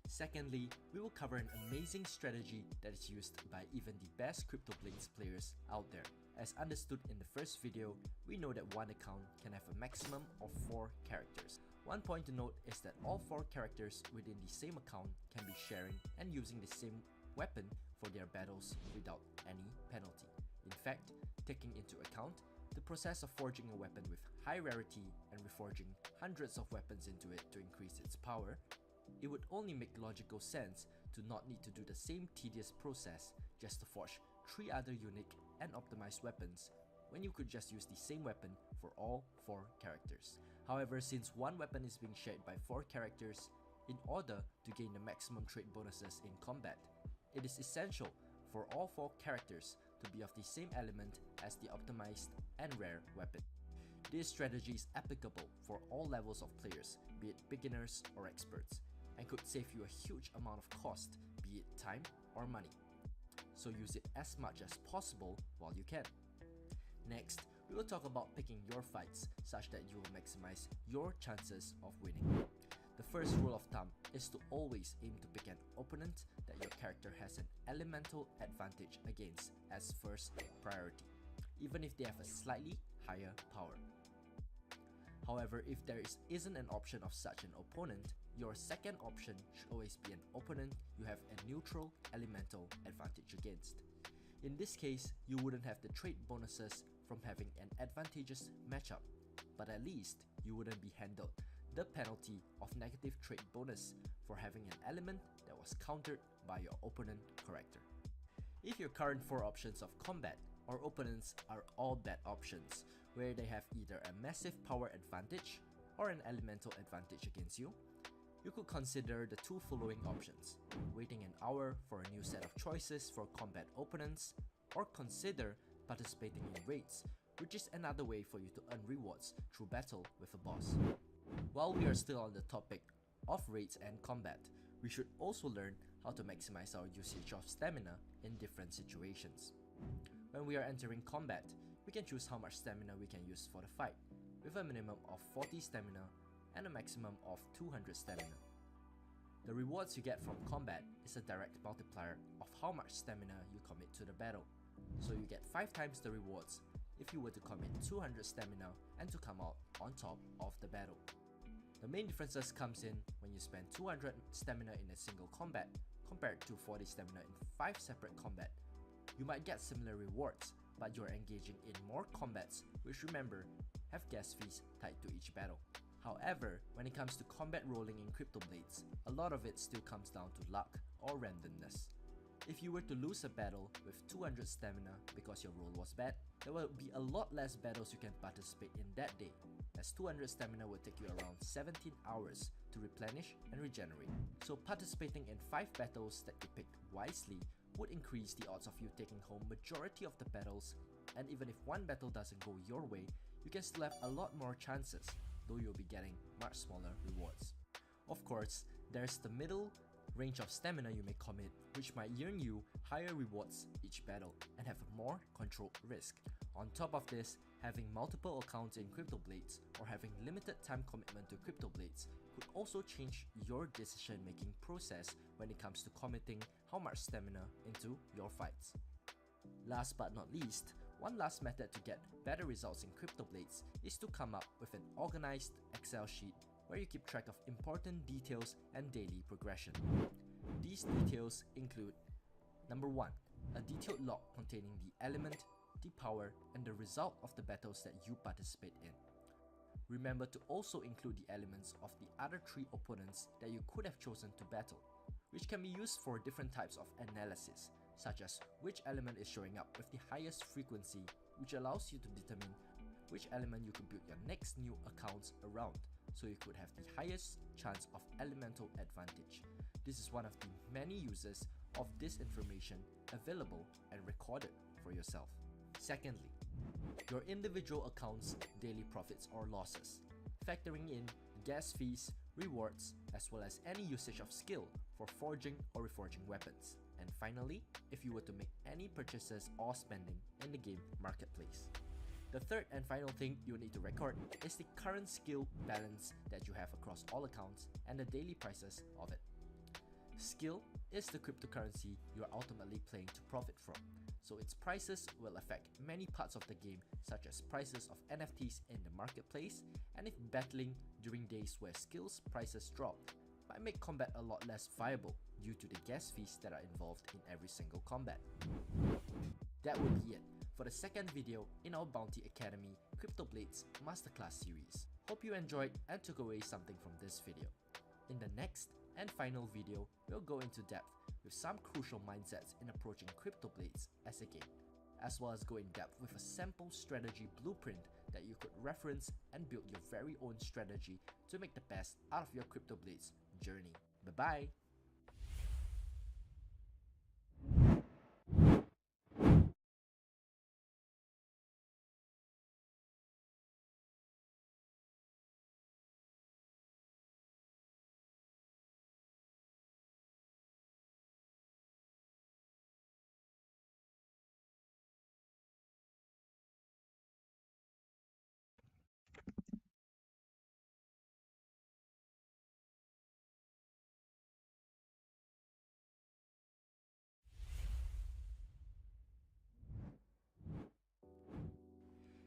D: Secondly, we will cover an amazing strategy that is used by even the best Cryptoblades players out there. As understood in the first video, we know that one account can have a maximum of 4 characters. One point to note is that all 4 characters within the same account can be sharing and using the same weapon for their battles without any penalty. In fact, taking into account the process of forging a weapon with high rarity and reforging hundreds of weapons into it to increase its power, it would only make logical sense to not need to do the same tedious process just to forge 3 other unique and optimized weapons when you could just use the same weapon for all 4 characters. However, since one weapon is being shared by 4 characters, in order to gain the maximum trait bonuses in combat, it is essential for all 4 characters to be of the same element as the optimized and rare weapon. This strategy is applicable for all levels of players, be it beginners or experts, and could save you a huge amount of cost, be it time or money. So use it as much as possible while you can. Next, we will talk about picking your fights such that you will maximize your chances of winning. The first rule of thumb is to always aim to pick an opponent that your character has an elemental advantage against as first priority, even if they have a slightly higher power. However, if there isn't an option of such an opponent, your second option should always be an opponent you have a neutral elemental advantage against. In this case, you wouldn't have the trait bonuses from having an advantageous matchup, but at least you wouldn't be handled the penalty of negative trait bonus for having an element that was countered by your opponent character. If your current 4 options of combat or opponents are all bad options, where they have either a massive power advantage or an elemental advantage against you, you could consider the 2 following options: waiting an hour for a new set of choices for combat opponents, or consider participating in raids, which is another way for you to earn rewards through battle with a boss. While we are still on the topic of raids and combat, we should also learn how to maximize our usage of stamina in different situations. When we are entering combat, we can choose how much stamina we can use for the fight, with a minimum of 40 stamina and a maximum of 200 stamina. The rewards you get from combat is a direct multiplier of how much stamina you commit to the battle, so you get 5 times the rewards if you were to commit 200 stamina and to come out on top of the battle. The main differences comes in when you spend 200 stamina in a single combat compared to 40 stamina in 5 separate combat. You might get similar rewards, but you're engaging in more combats, which, remember, have gas fees tied to each battle. However, when it comes to combat rolling in Cryptoblades, a lot of it still comes down to luck or randomness. If you were to lose a battle with 200 stamina because your roll was bad, there will be a lot less battles you can participate in that day, as 200 stamina will take you around 17 hours to replenish and regenerate. So participating in 5 battles that you picked wisely would increase the odds of you taking home majority of the battles, and even if one battle doesn't go your way, you can still have a lot more chances, though you'll be getting much smaller rewards. Of course, there's the middle range of stamina you may commit, which might earn you higher rewards each battle and have a more controlled risk. On top of this, having multiple accounts in Cryptoblades or having limited time commitment to Cryptoblades could also change your decision making process when it comes to committing how much stamina into your fights. Last but not least, one last method to get better results in Cryptoblades is to come up with an organized Excel sheet where you keep track of important details and daily progression. These details include: number 1, a detailed log containing the element, the power, and the result of the battles that you participate in. remember to also include the elements of the other 3 opponents that you could have chosen to battle, which can be used for different types of analysis, such as which element is showing up with the highest frequency, which allows you to determine which element you could build your next new accounts around, so you could have the highest chance of elemental advantage. This is one of the many uses of this information available and recorded for yourself. Secondly, your individual account's daily profits or losses, factoring in gas fees, rewards, as well as any usage of skill for forging or reforging weapons. And finally, if you were to make any purchases or spending in the game marketplace. The third and final thing you need to record is the current skill balance that you have across all accounts and the daily prices of it. Skill is the cryptocurrency you are ultimately playing to profit from, so its prices will affect many parts of the game, such as prices of NFTs in the marketplace, and if battling during days where skills prices drop, might make combat a lot less viable due to the gas fees that are involved in every single combat. That would be it for the second video in our Bounty Academy Cryptoblades Masterclass series. Hope you enjoyed and took away something from this video. In the next and final video, we'll go into depth with some crucial mindsets in approaching Cryptoblades as a game, as well as go in depth with a sample strategy blueprint that you could reference and build your very own strategy to make the best out of your Cryptoblades journey. Bye bye!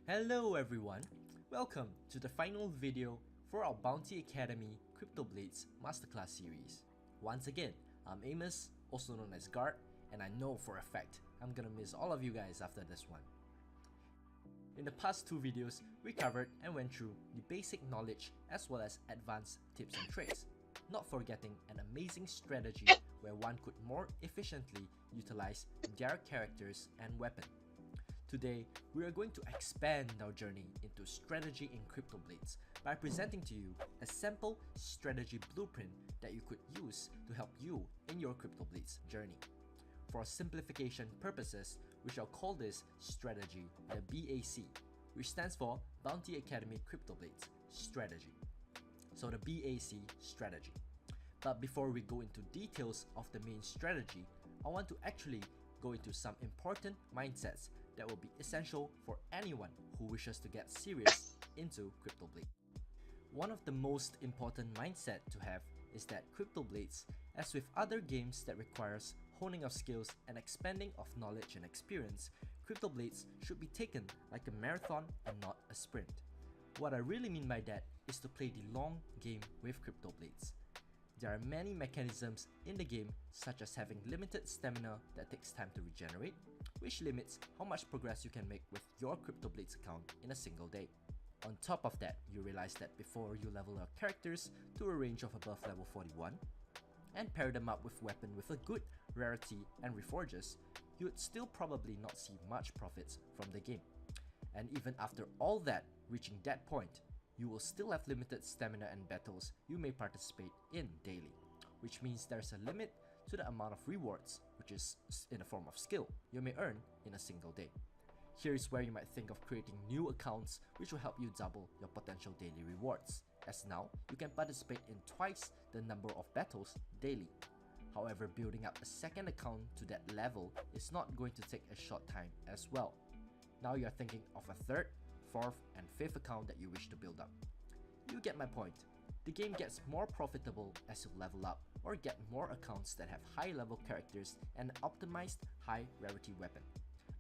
D: Hello everyone, welcome to the final video for our Bounty Academy Cryptoblades Masterclass series. Once again, I'm Amos, also known as Guard, and I know for a fact I'm gonna miss all of you guys after this one. In the past 2 videos, we covered and went through the basic knowledge as well as advanced tips and tricks, not forgetting an amazing strategy where one could more efficiently utilize their characters and weapon. Today, we are going to expand our journey into strategy in Cryptoblades by presenting to you a sample strategy blueprint that you could use to help you in your Cryptoblades journey. For simplification purposes, we shall call this strategy the BAC, which stands for Bounty Academy Cryptoblades Strategy. So the BAC strategy. But before we go into details of the main strategy, I want to actually go into some important mindsets that will be essential for anyone who wishes to get serious into Cryptoblades. One of the most important mindset to have is that Cryptoblades, as with other games that requires honing of skills and expanding of knowledge and experience, Cryptoblades should be taken like a marathon and not a sprint. What I really mean by that is to play the long game with Cryptoblades. There are many mechanisms in the game, such as having limited stamina that takes time to regenerate, which limits how much progress you can make with your Cryptoblades account in a single day. On top of that, you realize that before you level your characters to a range of above level 41, and pair them up with weapon with a good rarity and reforges, you would still probably not see much profits from the game. And even after all that, reaching that point, you will still have limited stamina and battles you may participate in daily, which means there's a limit to the amount of rewards, which is in the form of skill, you may earn in a single day. Here is where you might think of creating new accounts which will help you double your potential daily rewards, as now you can participate in twice the number of battles daily. However, building up a second account to that level is not going to take a short time as well. Now you're thinking of a third, fourth, and fifth account that you wish to build up. You get my point. The game gets more profitable as you level up or get more accounts that have high level characters and an optimized high rarity weapon.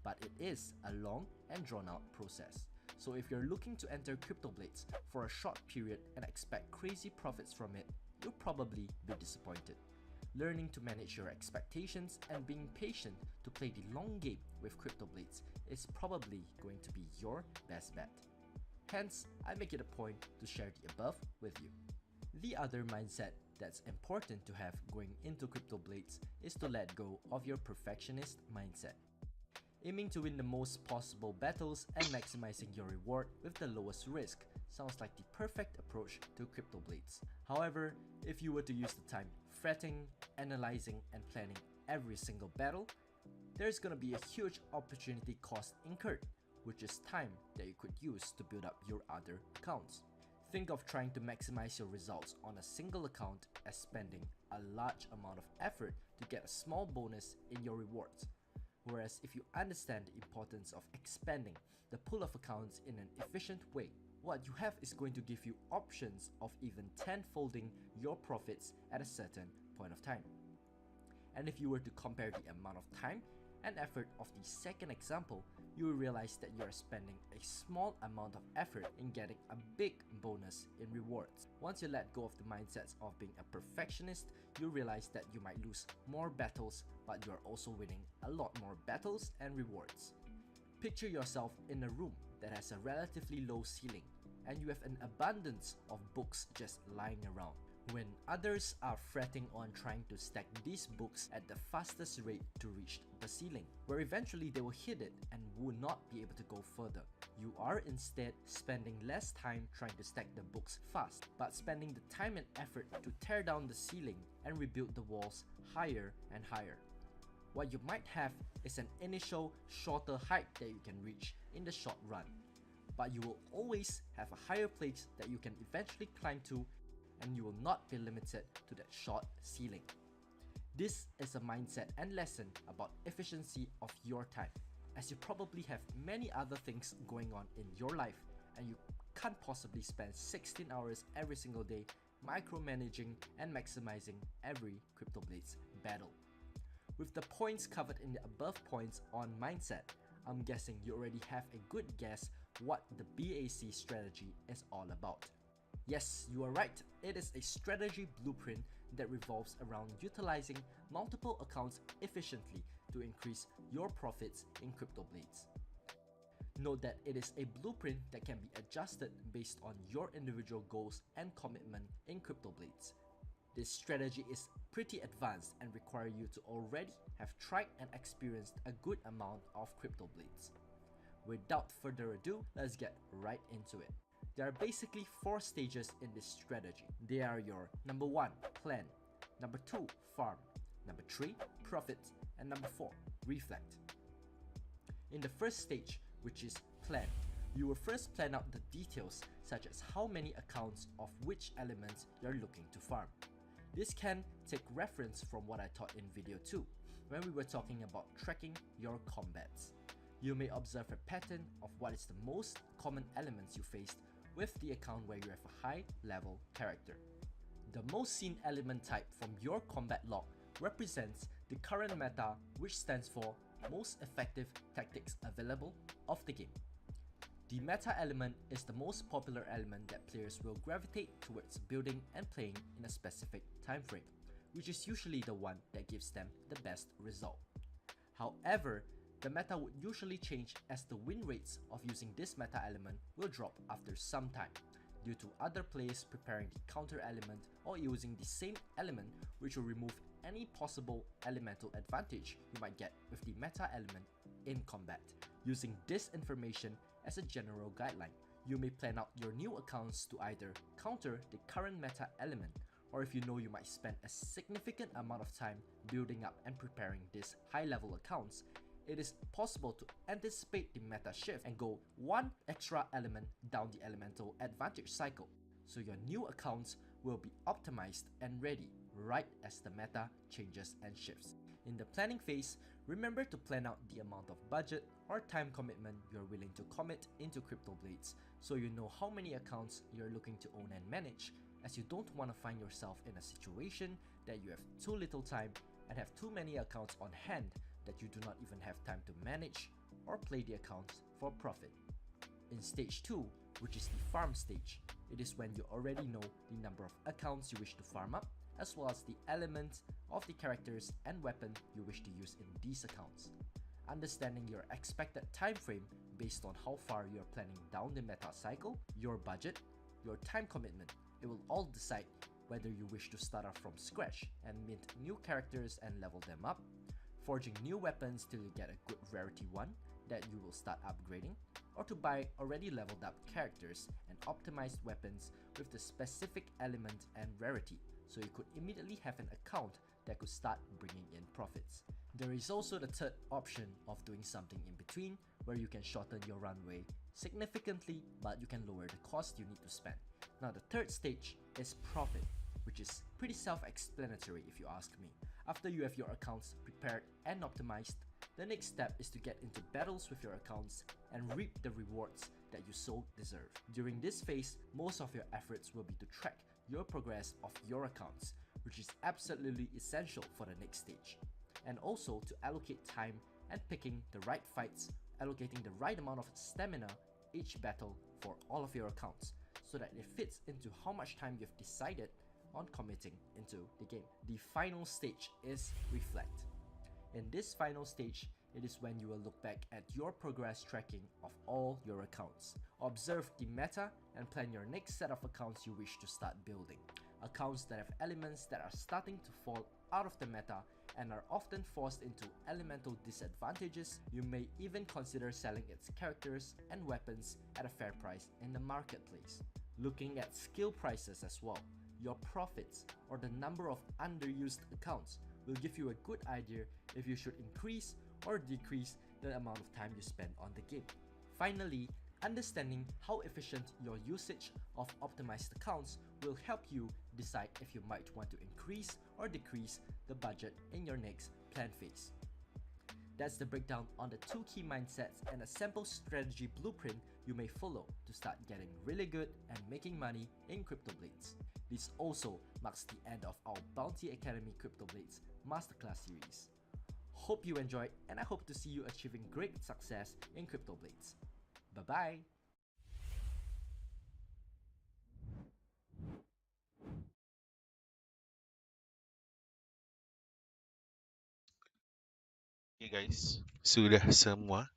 D: But it is a long and drawn out process. So if you're looking to enter Cryptoblades for a short period and expect crazy profits from it, you'll probably be disappointed. Learning to manage your expectations and being patient to play the long game with Cryptoblades is probably going to be your best bet. Hence, I make it a point to share the above with you. The other mindset that's important to have going into Cryptoblades is to let go of your perfectionist mindset. Aiming to win the most possible battles and maximizing your reward with the lowest risk sounds like the perfect approach to Cryptoblades. However, if you were to use the time fretting, analyzing, and planning every single battle, there's gonna be a huge opportunity cost incurred, which is time that you could use to build up your other accounts. Think of trying to maximize your results on a single account as spending a large amount of effort to get a small bonus in your rewards. Whereas if you understand the importance of expanding the pool of accounts in an efficient way, what you have is going to give you options of even tenfolding your profits at a certain point of time. And if you were to compare the amount of time and effort of the second example, you will realize that you are spending a small amount of effort in getting a big bonus in rewards. Once you let go of the mindsets of being a perfectionist, you realize that you might lose more battles, but you are also winning a lot more battles and rewards. Picture yourself in a room that has a relatively low ceiling, and you have an abundance of books just lying around. When others are fretting on trying to stack these books at the fastest rate to reach the ceiling, where eventually they will hit it and will not be able to go further. You are instead spending less time trying to stack the books fast, but spending the time and effort to tear down the ceiling and rebuild the walls higher and higher. What you might have is an initial shorter height that you can reach in the short run, but you will always have a higher place that you can eventually climb to, and you will not be limited to that short ceiling. This is a mindset and lesson about efficiency of your time, as you probably have many other things going on in your life and you can't possibly spend 16 hours every single day micromanaging and maximizing every Cryptoblades battle. With the points covered in the above points on mindset, I'm guessing you already have a good guess what the BAC strategy is all about. Yes, you are right, it is a strategy blueprint that revolves around utilizing multiple accounts efficiently to increase your profits in Cryptoblades. Note that it is a blueprint that can be adjusted based on your individual goals and commitment in Cryptoblades. This strategy is pretty advanced and requires you to already have tried and experienced a good amount of Cryptoblades. Without further ado, let's get right into it. There are basically 4 stages in this strategy. They are your number 1, plan, number 2, farm, number 3, profit, and number 4, reflect. In the first stage, which is plan, you will first plan out the details such as how many accounts of which elements you're looking to farm. This can take reference from what I taught in video 2, when we were talking about tracking your combats. You may observe a pattern of what is the most common elements you faced with the account where you have a high level character. The most seen element type from your combat log represents the current meta, which stands for most effective tactics available of the game. The meta element is the most popular element that players will gravitate towards building and playing in a specific time frame, which is usually the one that gives them the best result. However, the meta would usually change as the win rates of using this meta element will drop after some time, due to other players preparing the counter element or using the same element, which will remove any possible elemental advantage you might get with the meta element in combat. Using this information as a general guideline, you may plan out your new accounts to either counter the current meta element, or if you know you might spend a significant amount of time building up and preparing these high level accounts, it is possible to anticipate the meta shift and go 1 extra element down the elemental advantage cycle, so your new accounts will be optimized and ready right as the meta changes and shifts. In the planning phase, remember to plan out the amount of budget or time commitment you're willing to commit into Cryptoblades, so you know how many accounts you're looking to own and manage, as you don't want to find yourself in a situation that you have too little time and have too many accounts on hand that you do not even have time to manage or play the accounts for profit. In stage 2, which is the farm stage, it is when you already know the number of accounts you wish to farm up, as well as the elements of the characters and weapon you wish to use in these accounts. understanding your expected time frame based on how far you are planning down the meta cycle, your budget, your time commitment. It will all decide whether you wish to start off from scratch and mint new characters and level them up, forging new weapons till you get a good rarity one that you will start upgrading, or to buy already leveled up characters and optimized weapons with the specific element and rarity, so you could immediately have an account that could start bringing in profits. There is also the third option of doing something in between, where you can shorten your runway significantly, but you can lower the cost you need to spend. Now the third stage is profit, which is pretty self-explanatory if you ask me. After you have your accounts prepared and optimized, the next step is to get into battles with your accounts and reap the rewards that you so deserve. During this phase, most of your efforts will be to track your progress of your accounts, which is absolutely essential for the next stage. And also to allocate time and picking the right fights, allocating the right amount of stamina each battle for all of your accounts, so that it fits into how much time you've decided on committing into the game. The final stage is reflect. In this final stage, it is when you will look back at your progress tracking of all your accounts. Observe the meta and plan your next set of accounts you wish to start building. Accounts that have elements that are starting to fall out of the meta and are often forced into elemental disadvantages. You may even consider selling its characters and weapons at a fair price in the marketplace. Looking at skill prices as well, your profits or the number of underused accounts will give you a good idea if you should increase or decrease the amount of time you spend on the game. Finally, understanding how efficient your usage of optimized accounts will help you decide if you might want to increase or decrease the budget in your next plan phase. That's the breakdown on the 2 key mindsets and a sample strategy blueprint you may follow to start getting really good and making money in Cryptoblades. This also marks the end of our Bounty Academy Cryptoblades Masterclass series. Hope you enjoyed, and I hope to see you achieving great success in Cryptoblades. Bye bye!
A: Oke guys, sudah semua.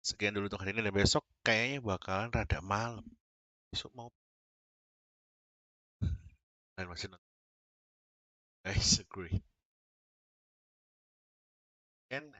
A: Sekian dulu untuk hari ini dan besok kayaknya bakalan rada malam. Besok mau dan masih nonton. Guys, agree. And